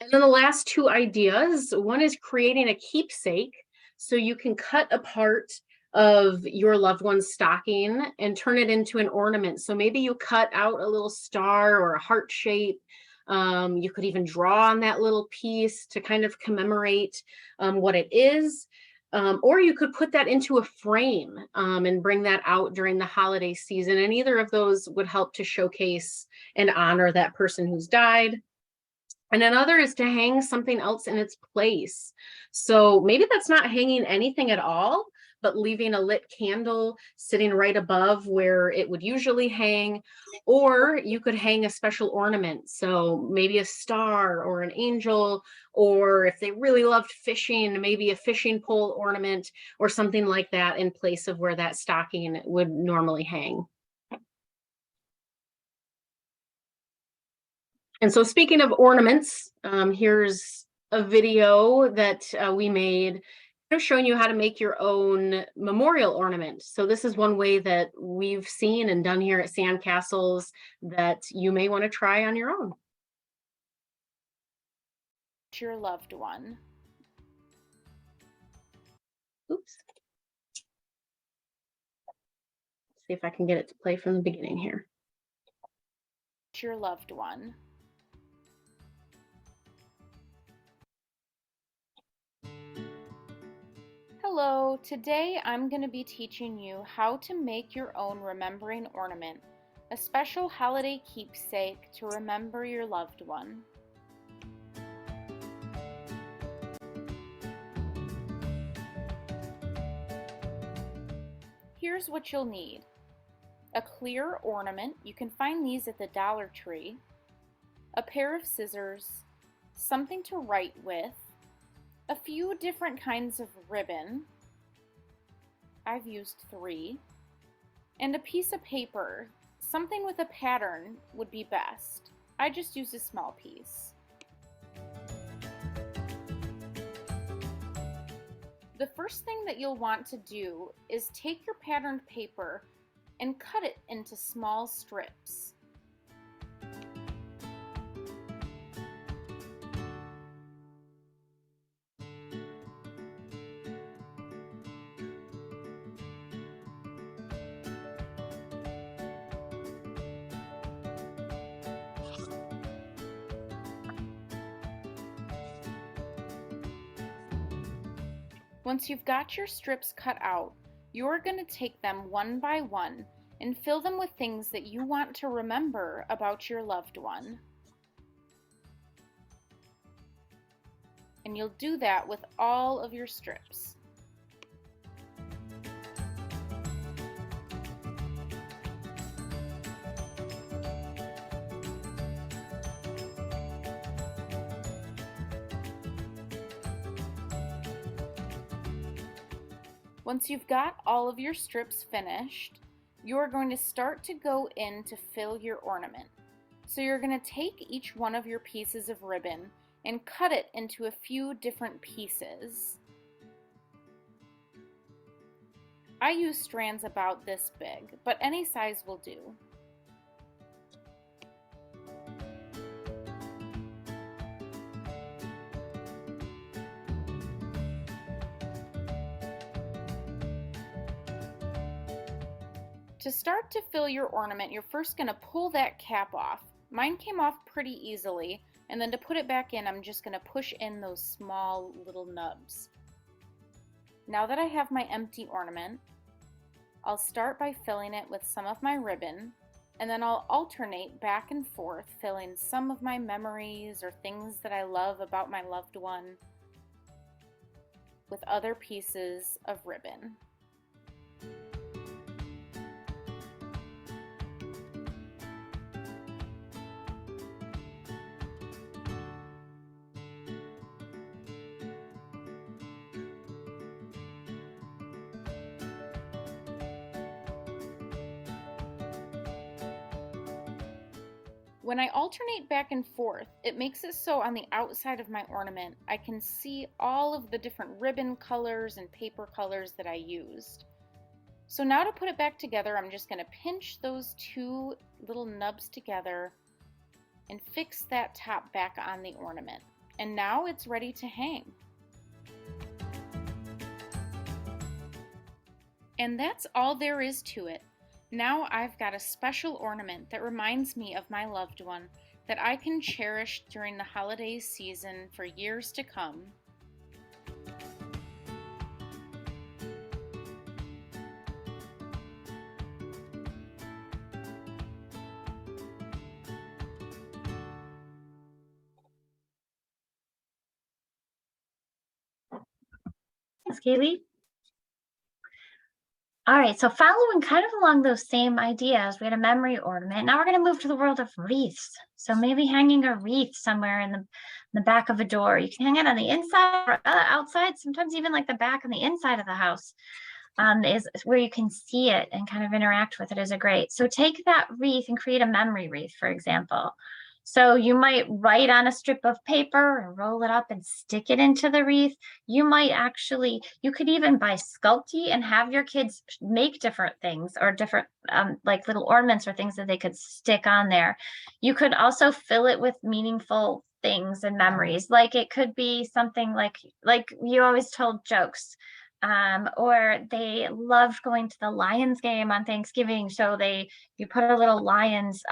And then the last two ideas, one is creating a keepsake. So you can cut a part of your loved one's stocking and turn it into an ornament. So maybe you cut out a little star or a heart shape. You could even draw on that little piece to kind of commemorate what it is. Or you could put that into a frame and bring that out during the holiday season. And either of those would help to showcase and honor that person who's died. And another is to hang something else in its place. So maybe that's not hanging anything at all, but leaving a lit candle sitting right above where it would usually hang. Or you could hang a special ornament. So maybe a star or an angel, or if they really loved fishing, maybe a fishing pole ornament or something like that in place of where that stocking would normally hang. And so speaking of ornaments, here's a video that we made showing you how to make your own memorial ornament. So this is one way that we've seen and done here at Sandcastles that you may want to try on your own. Your loved one. Oops. See if I can get it to play from the beginning here. Your loved one. Hello, today I'm going to be teaching you how to make your own remembering ornament, a special holiday keepsake to remember your loved one. Here's what you'll need. A clear ornament, you can find these at the Dollar Tree, a pair of scissors, something to write with, a few different kinds of ribbon, I've used 3, and a piece of paper. Something with a pattern would be best. I just used a small piece. The first thing that you'll want to do is take your patterned paper and cut it into small strips. Once you've got your strips cut out, you're going to take them one by one and fill them with things that you want to remember about your loved one. And you'll do that with all of your strips. Once you've got all of your strips finished, you're going to start to go in to fill your ornament. So you're going to take each one of your pieces of ribbon and cut it into a few different pieces. I use strands about this big, but any size will do. To start to fill your ornament, you're first going to pull that cap off. Mine came off pretty easily, and then to put it back in, I'm just going to push in those small little nubs. Now that I have my empty ornament, I'll start by filling it with some of my ribbon, and then I'll alternate back and forth, filling some of my memories or things that I love about my loved one with other pieces of ribbon. When I alternate back and forth, it makes it so on the outside of my ornament, I can see all of the different ribbon colors and paper colors that I used. So now to put it back together, I'm just going to pinch those two little nubs together and fix that top back on the ornament. And now it's ready to hang. And that's all there is to it. Now I've got a special ornament that reminds me of my loved one that I can cherish during the holiday season for years to come. Thanks, Kaylee. All right, so following kind of along those same ideas, we had a memory ornament. Now we're going to move to the world of wreaths. So maybe hanging a wreath somewhere in the back of a door. You can hang it on the inside or outside, sometimes even like the back on the inside of the house is where you can see it and kind of interact with it is a great. So take that wreath and create a memory wreath, for example. So you might write on a strip of paper and roll it up and stick it into the wreath. You could even buy Sculpey and have your kids make different things or different like little ornaments or things that they could stick on there. You could also fill it with meaningful things and memories. Like it could be something like you always told jokes. Or they loved going to the Lions game on Thanksgiving. So you put a little Lions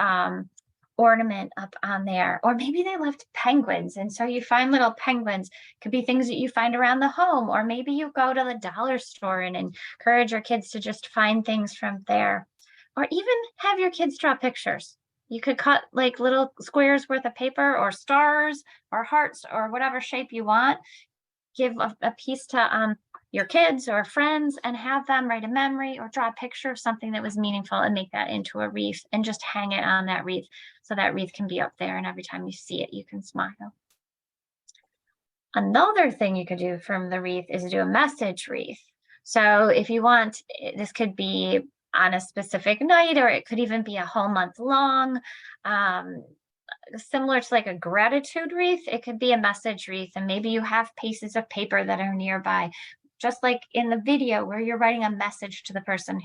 ornament up on there, or maybe they loved penguins, and so you find little penguins. Could be things that you find around the home, or maybe you go to the dollar store and encourage your kids to just find things from there, or even have your kids draw pictures. You could cut like little squares worth of paper or stars or hearts or whatever shape you want. Give a piece to your kids or friends and have them write a memory or draw a picture of something that was meaningful and make that into a wreath and just hang it on that wreath so that wreath can be up there and every time you see it, you can smile. Another thing you could do from the wreath is do a message wreath. So if you want, this could be on a specific night or it could even be a whole month long. Similar to like a gratitude wreath, it could be a message wreath, and maybe you have pieces of paper that are nearby, just like in the video where you're writing a message to the person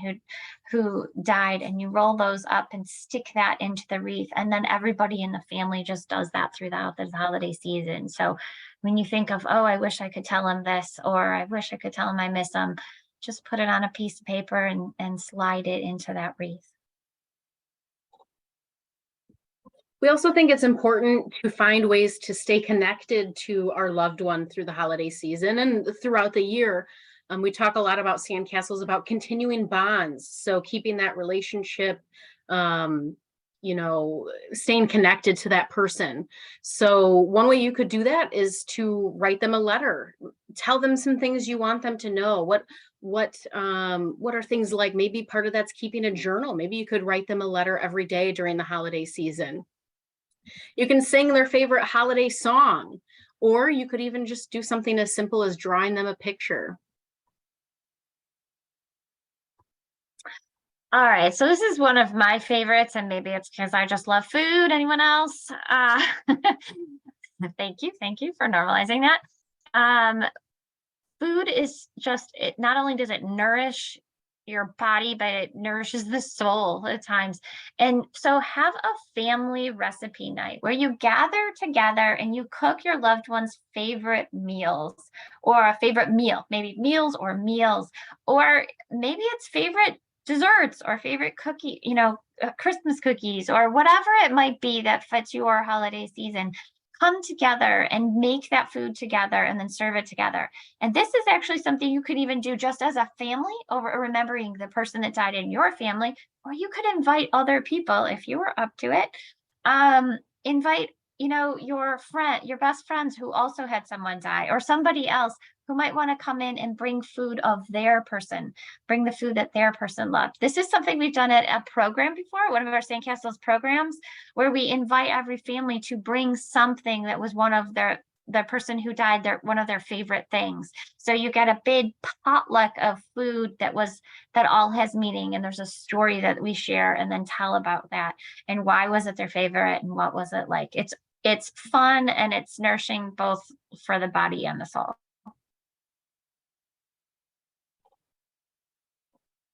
who died, and you roll those up and stick that into the wreath, and then everybody in the family just does that throughout the holiday season. So when you think of, oh, I wish I could tell him this, or I wish I could tell him I miss him, just put it on a piece of paper and slide it into that wreath. We also think it's important to find ways to stay connected to our loved one through the holiday season and throughout the year. We talk a lot about sandcastles, about continuing bonds. So keeping that relationship staying connected to that person. So one way you could do that is to write them a letter. Tell them some things you want them to know. What are things like? Maybe part of that's keeping a journal. Maybe you could write them a letter every day during the holiday season. You can sing their favorite holiday song, or you could even just do something as simple as drawing them a picture. All right, so this is one of my favorites, and maybe it's because I just love food. Anyone else? Thank you for normalizing that. Food is just, it not only does it nourish your body, but it nourishes the soul at times. And so have a family recipe night where you gather together and you cook your loved one's favorite meals, or a favorite meal, maybe meals, or maybe it's favorite desserts or favorite cookie, Christmas cookies or whatever it might be that fits your holiday season. Come together and make that food together and then serve it together. And this is actually something you could even do just as a family, over remembering the person that died in your family, or you could invite other people if you were up to it. Invite, your best friends who also had someone die, or somebody else who might want to come in and bring food of their person, bring the food that their person loved. This is something we've done at a program before, one of our Sandcastles programs, where we invite every family to bring something that was one of the person who died, one of their favorite things. So you get a big potluck of food that all has meaning, and there's a story that we share and then tell about that and why was it their favorite and what was it like. It's fun and it's nourishing both for the body and the soul.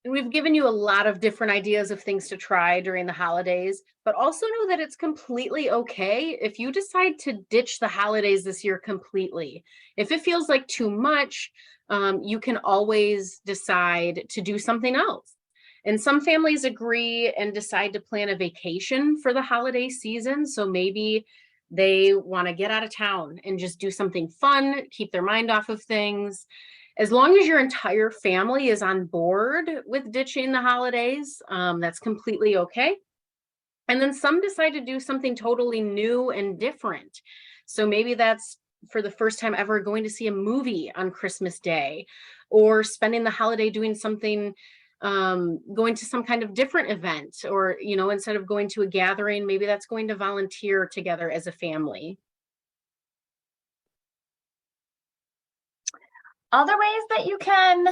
And we've given you a lot of different ideas of things to try during the holidays, but also know that it's completely okay if you decide to ditch the holidays this year completely. If it feels like too much, you can always decide to do something else. And some families agree and decide to plan a vacation for the holiday season. So maybe they want to get out of town and just do something fun, keep their mind off of things. As long as your entire family is on board with ditching the holidays, that's completely okay. And then some decide to do something totally new and different. So maybe that's for the first time ever going to see a movie on Christmas Day, or spending the holiday doing something, going to some kind of different event, or, instead of going to a gathering, maybe that's going to volunteer together as a family. Other ways that you can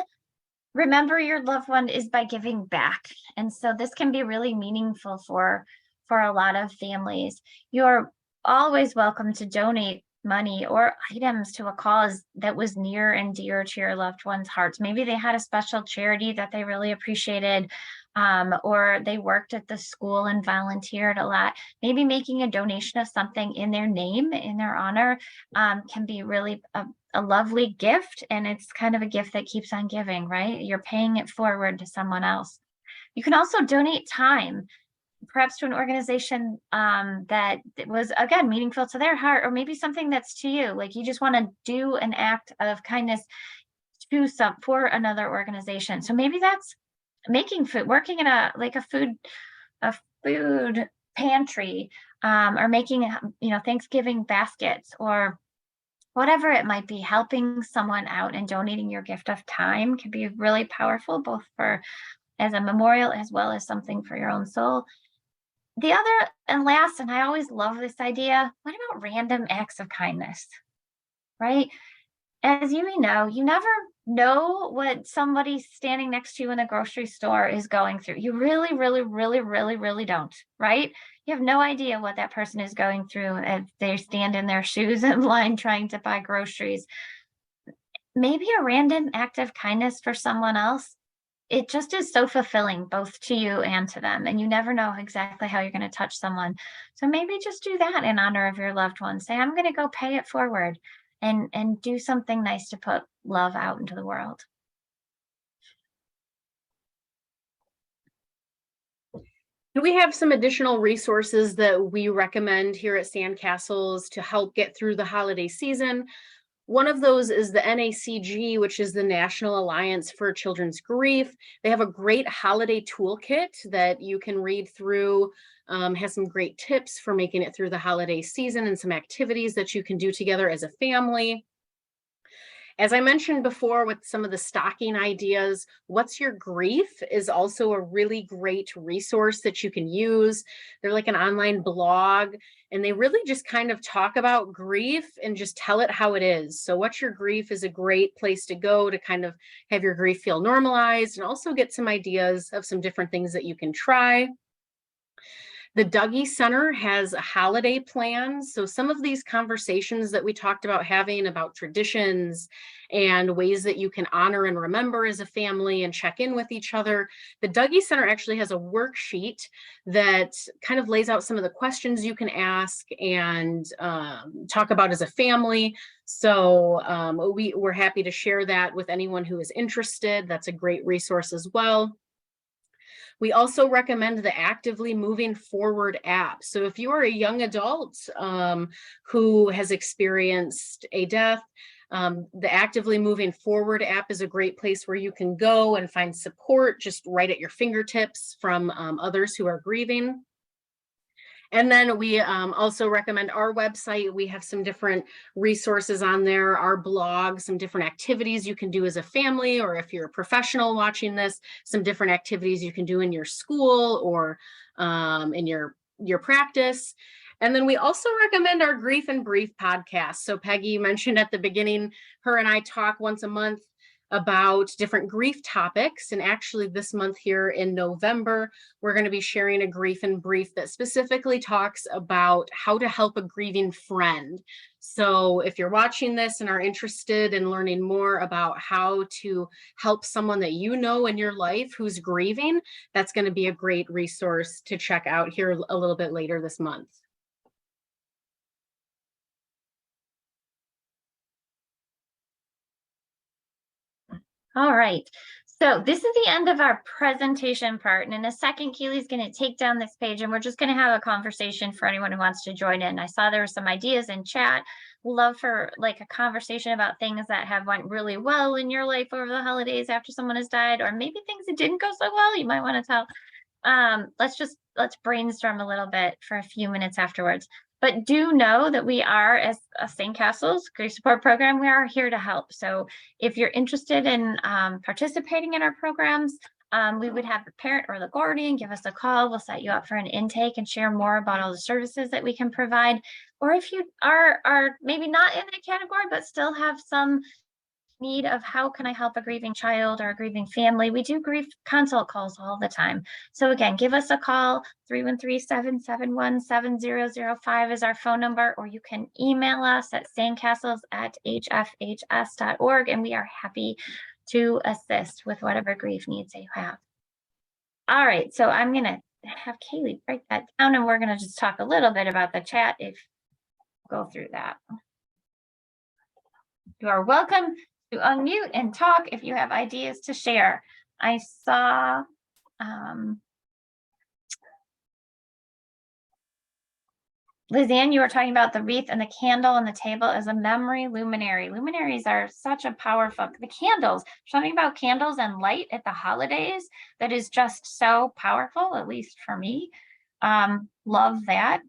remember your loved one is by giving back. And so this can be really meaningful for a lot of families. You're always welcome to donate money or items to a cause that was near and dear to your loved one's hearts. Maybe they had a special charity that they really appreciated, or they worked at the school and volunteered a lot. Maybe making a donation of something in their name, in their honor, can be really a lovely gift. And it's kind of a gift that keeps on giving, right? You're paying it forward to someone else. You can also donate time, perhaps to an organization that was, again, meaningful to their heart, or maybe something that's to you. Like you just want to do an act of kindness for another organization. So maybe that's making food, working in a food pantry, or making Thanksgiving baskets, or whatever it might be. Helping someone out and donating your gift of time can be really powerful, both as a memorial as well as something for your own soul. The other and last, and I always love this idea, what about random acts of kindness, right? As you may know, you never know what somebody standing next to you in the grocery store is going through. You really, really, really, really, really don't, right? You have no idea what that person is going through as they stand in their shoes in line trying to buy groceries. Maybe a random act of kindness for someone else, it just is so fulfilling both to you and to them. And you never know exactly how you're going to touch someone. So maybe just do that in honor of your loved one. Say, I'm going to go pay it forward and do something nice to put love out into the world. We have some additional resources that we recommend here at Sandcastles to help get through the holiday season. One of those is the NACG, which is the National Alliance for Children's Grief. They have a great holiday toolkit that you can read through, has some great tips for making it through the holiday season and some activities that you can do together as a family. As I mentioned before with some of the stocking ideas, What's Your Grief is also a really great resource that you can use. They're like an online blog, and they really just kind of talk about grief and just tell it how it is. So What's Your Grief is a great place to go to kind of have your grief feel normalized and also get some ideas of some different things that you can try. The Dougie Center has a holiday plan. So some of these conversations that we talked about having about traditions and ways that you can honor and remember as a family and check in with each other, the Dougie Center actually has a worksheet that kind of lays out some of the questions you can ask and talk about as a family. So we're happy to share that with anyone who is interested. That's a great resource as well. We also recommend the Actively Moving Forward app. So if you are a young adult who has experienced a death, the Actively Moving Forward app is a great place where you can go and find support just right at your fingertips from others who are grieving. And then we also recommend our website. We have some different resources on there, our blog, some different activities you can do as a family, or if you're a professional watching this, some different activities you can do in your school or in your practice. And then we also recommend our Grief and Brief podcast. So Peggy mentioned at the beginning, her and I talk once a month about different grief topics. And actually this month here in November, we're going to be sharing a Grief and Brief that specifically talks about how to help a grieving friend. So if you're watching this and are interested in learning more about how to help someone that you know in your life who's grieving, that's going to be a great resource to check out here a little bit later this month. All right. So this is the end of our presentation part. And in a second, Keely's going to take down this page and we're just going to have a conversation for anyone who wants to join in. I saw there were some ideas in chat. Love for like a conversation about things that have went really well in your life over the holidays after someone has died, or maybe things that didn't go so well. You might want to tell. Let's brainstorm a little bit for a few minutes afterwards. But do know that we are, as a Sandcastle's Grief Support Program, we are here to help. So if you're interested in participating in our programs, we would have the parent or the guardian give us a call. We'll set you up for an intake and share more about all the services that we can provide. Or if you are maybe not in that category, but still have some need of how can I help a grieving child or a grieving family, we do grief consult calls all the time. So again, give us a call. 313-771-7005 is our phone number, or you can email us at sandcastles@hfhs.org, and we are happy to assist with whatever grief needs you have. All right, so I'm going to have Kaylee break that down, and we're going to just talk a little bit about the chat if we'll go through that. You are welcome to unmute and talk if you have ideas to share. I saw Lizanne, you were talking about the wreath and the candle on the table as a memory luminary. Luminaries are such a powerful, the candles, something about candles and light at the holidays that is just so powerful, at least for me. Love that.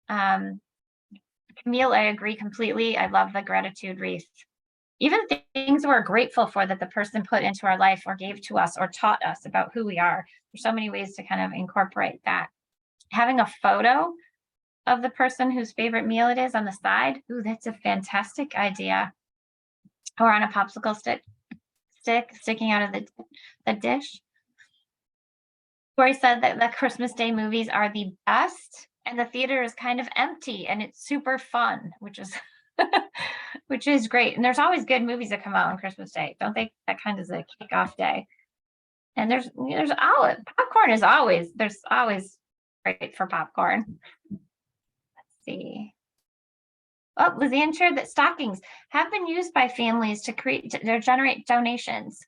Camille, I agree completely. I love the gratitude wreath. Even things we're grateful for that the person put into our life or gave to us or taught us about who we are. There's so many ways to kind of incorporate that. Having a photo of the person whose favorite meal it is on the side. Ooh, that's a fantastic idea. Or on a popsicle stick sticking out of the dish. Corey said that the Christmas Day movies are the best and the theater is kind of empty and it's super fun, which is which is great. And there's always good movies that come out on Christmas Day, don't they? That kind of is a kickoff day. And there's always popcorn is always, there's always great for popcorn. Let's see. Oh, Lizanne shared that stockings have been used by families to generate donations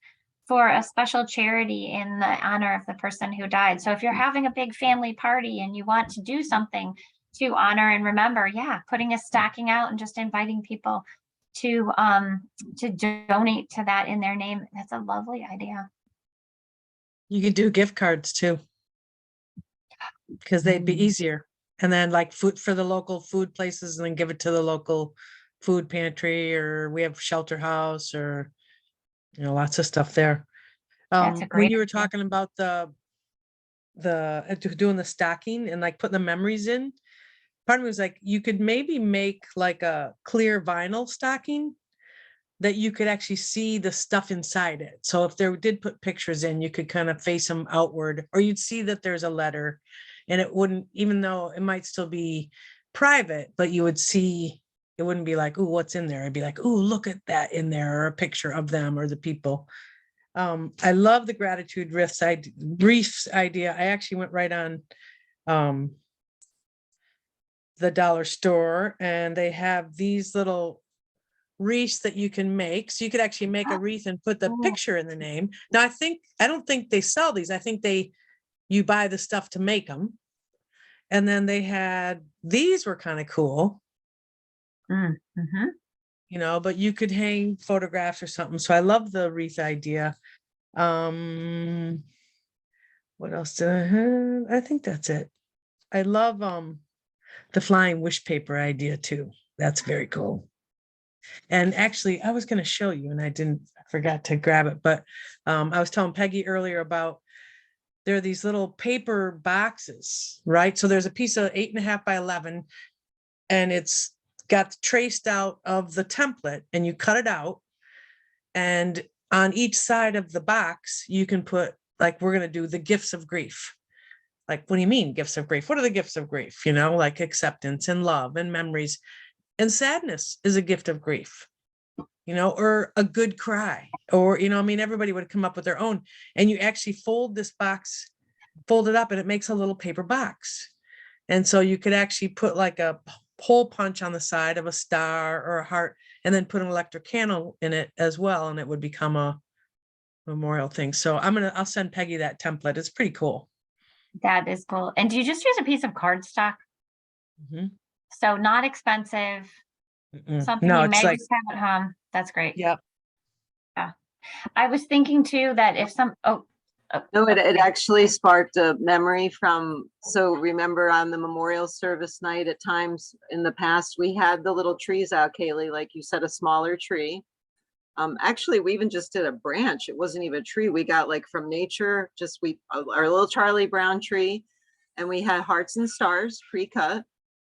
for a special charity in the honor of the person who died. So if you're having a big family party and you want to do something to honor and remember, yeah, putting a stocking out and just inviting people to donate to that in their name. That's a lovely idea. You could do gift cards too, because they'd be easier. And then like food for the local food places, and then give it to the local food pantry, or we have shelter house, or lots of stuff there. That's a When great you were idea. talking about doing the stocking and like putting the memories in, part of me was like, you could maybe make like a clear vinyl stocking that you could actually see the stuff inside it. So if they did put pictures in, you could kind of face them outward, or you'd see that there's a letter, and it wouldn't, even though it might still be private, but you would see, it wouldn't be like, "Ooh, what's in there?" It'd be like, "Ooh, look at that in there," or a picture of them or the people. I love the gratitude briefs idea. I actually went right on the dollar store, and they have these little wreaths that you can make. So you could actually make a wreath and put the Cool. picture in the name. Now I don't think they sell these. I think you buy the stuff to make them. And then these were kind of cool, but you could hang photographs or something. So I love the wreath idea. What else did I have? I think that's it. I love the flying wish paper idea too. That's very cool. And actually, I was going to show you, and I forgot to grab it, but I was telling Peggy earlier about, there are these little paper boxes, right? So there's a piece of 8.5 by 11, and it's got traced out of the template, and you cut it out. And on each side of the box, you can put, like, we're going to do the gifts of grief. Like, what do you mean gifts of grief? What are the gifts of grief? Like acceptance and love and memories. And sadness is a gift of grief, or a good cry, or, everybody would come up with their own. And you actually fold this box, fold it up, and it makes a little paper box. And so you could actually put like a hole punch on the side of a star or a heart, and then put an electric candle in it as well. And it would become a memorial thing. So I'll send Peggy that template. It's pretty cool. That is cool. And do you just use a piece of cardstock? So not expensive, something No, you it's may like, just have at home. That's great. yep. Yeah. I was thinking too that if No, it actually sparked a memory so remember on the memorial service night, at times in the past, we had the little trees out, Kaylee, like you said, a smaller tree. Actually, we even just did a branch. It wasn't even a tree. We got like from nature, our little Charlie Brown tree, and we had hearts and stars pre-cut.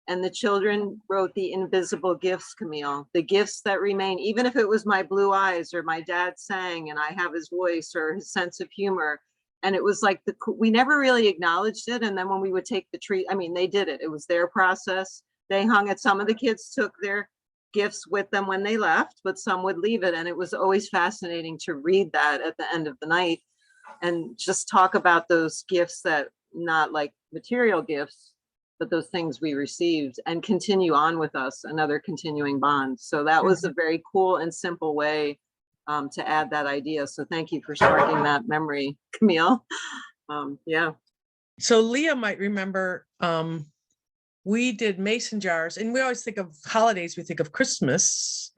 And the children wrote the invisible gifts, Camille, the gifts that remain, even if it was my blue eyes, or my dad sang and I have his voice, or his sense of humor. And it was like we never really acknowledged it. And then when we would take the tree, they did it. It was their process. They hung it. Some of the kids took their gifts with them when they left, but some would leave it. And it was always fascinating to read that at the end of the night and just talk about those gifts, that not like material gifts, but those things we received, and continue on with us, another continuing bond. So that was a very cool and simple way to add that idea. So thank you for sparking that memory, Camille. Yeah. So Leah might remember, we did mason jars, and we always think of holidays, we think of Christmas,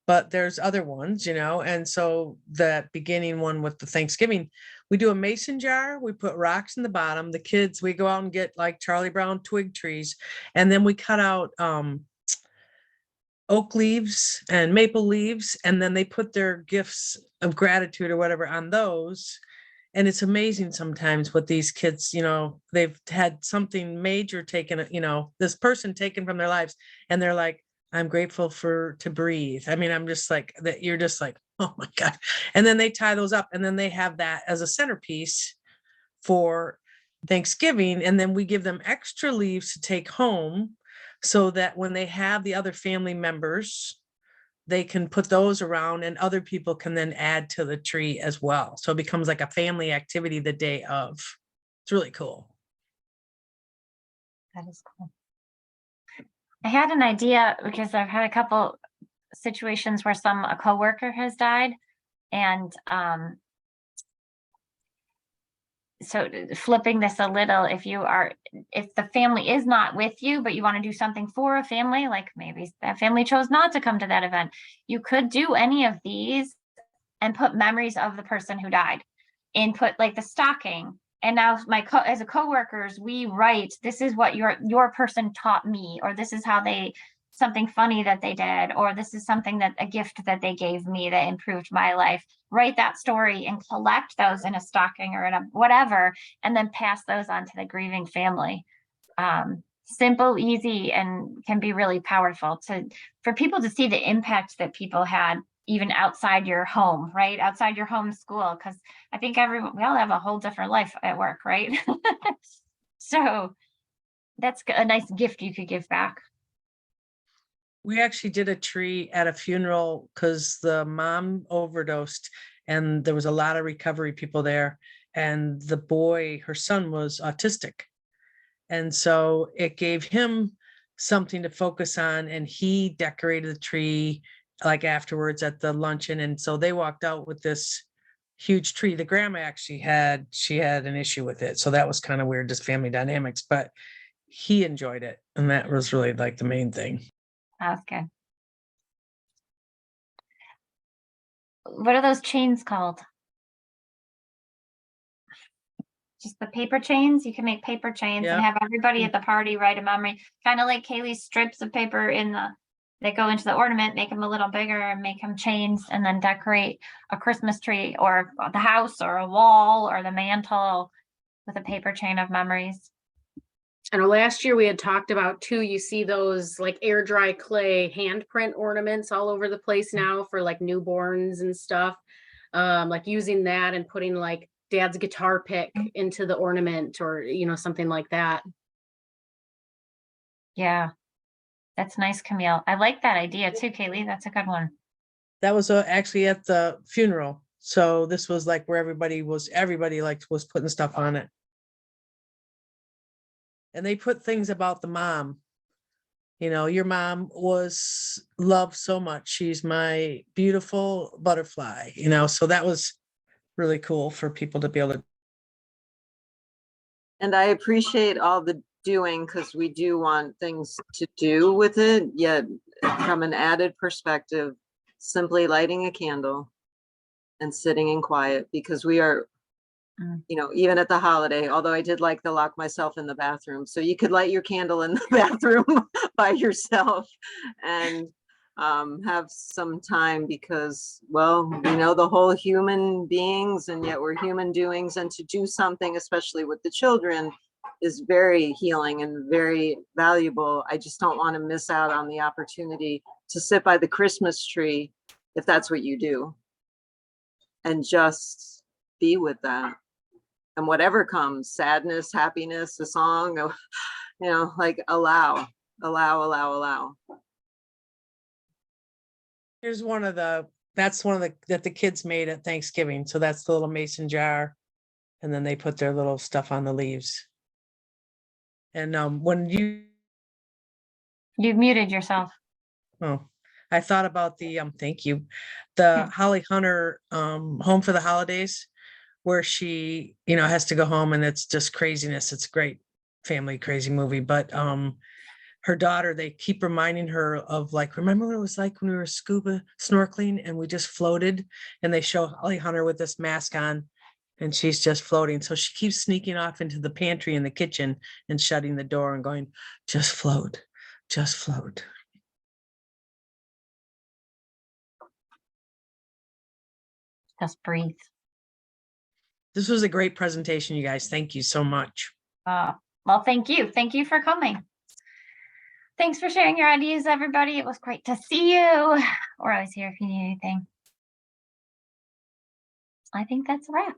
but there's other ones, and so that beginning one with the Thanksgiving, we do a mason jar, we put rocks in the bottom, the kids, we go out and get like Charlie Brown twig trees, and then we cut out oak leaves and maple leaves, and then they put their gifts of gratitude or whatever on those. And it's amazing sometimes what these kids, they've had something major taken, this person taken from their lives, and they're like, I'm grateful to breathe. I'm just like that. You're just like, oh my God. And then they tie those up, and then they have that as a centerpiece for Thanksgiving. And then we give them extra leaves to take home, so that when they have the other family members, they can put those around, and other people can then add to the tree as well. So it becomes like a family activity the day of. It's really cool. That is cool. I had an idea because I've had a couple situations where a coworker has died, and so flipping this a little, if the family is not with you, but you want to do something for a family, like maybe that family chose not to come to that event, you could do any of these and put memories of the person who died, and put like the stocking. And now as a coworkers, we write, this is what your person taught me, or this is how something funny that they did, or this is something that a gift that they gave me that improved my life. Write that story and collect those in a stocking or in a whatever, and then pass those on to the grieving family. Simple, easy, and can be really powerful for people to see the impact that people had even outside your home, right? Outside your home school. Cause I think we all have a whole different life at work, right? So that's a nice gift you could give back. We actually did a tree at a funeral because the mom overdosed and there was a lot of recovery people there. And the boy, her son, was autistic. And so it gave him something to focus on. And he decorated the tree like afterwards at the luncheon. And so they walked out with this huge tree. The grandma actually had an issue with it. So that was kind of weird, just family dynamics, but he enjoyed it. And that was really like the main thing. That's good. What are those chains called? Just the paper chains. You can make paper chains and have everybody at the party write a memory, kind of like Kaylee's strips of paper that go into the ornament, make them a little bigger and make them chains, and then decorate a Christmas tree or the house or a wall or the mantle with a paper chain of memories. And last year we had talked about too, you see those like air dry clay handprint ornaments all over the place now for like newborns and stuff. Like using that and putting like dad's guitar pick into the ornament, or, something like that. Yeah, that's nice, Camille. I like that idea too, Kaylee. That's a good one. That was actually at the funeral. So this was like where everybody was putting stuff on it. And they put things about the mom. Your mom was loved so much. She's my beautiful butterfly, so that was really cool for people to be able to. And I appreciate all the doing, because we do want things to do with it, yet from an added perspective, simply lighting a candle and sitting in quiet, because we are, even at the holiday, although I did like the lock myself in the bathroom. So you could light your candle in the bathroom by yourself and have some time, because, well, we know the whole human beings, and yet we're human doings, and to do something, especially with the children, is very healing and very valuable. I just don't want to miss out on the opportunity to sit by the Christmas tree, if that's what you do, and just be with that. And whatever comes, sadness, happiness, a song, like allow. Here's that's one of the that the kids made at Thanksgiving. So that's the little mason jar. And then they put their little stuff on the leaves. And when you've muted yourself. Oh, I thought about thank you. The Holly Hunter Home for the Holidays, where she, has to go home and it's just craziness. It's a great family crazy movie. But her daughter, they keep reminding her of remember what it was like when we were scuba snorkeling and we just floated, and they show Holly Hunter with this mask on and she's just floating. So she keeps sneaking off into the pantry in the kitchen and shutting the door and going, just float, just float. Just breathe. This was a great presentation, you guys. Thank you so much. Well, thank you. Thank you for coming. Thanks for sharing your ideas, everybody. It was great to see you. We're always here if you need anything. I think that's a wrap.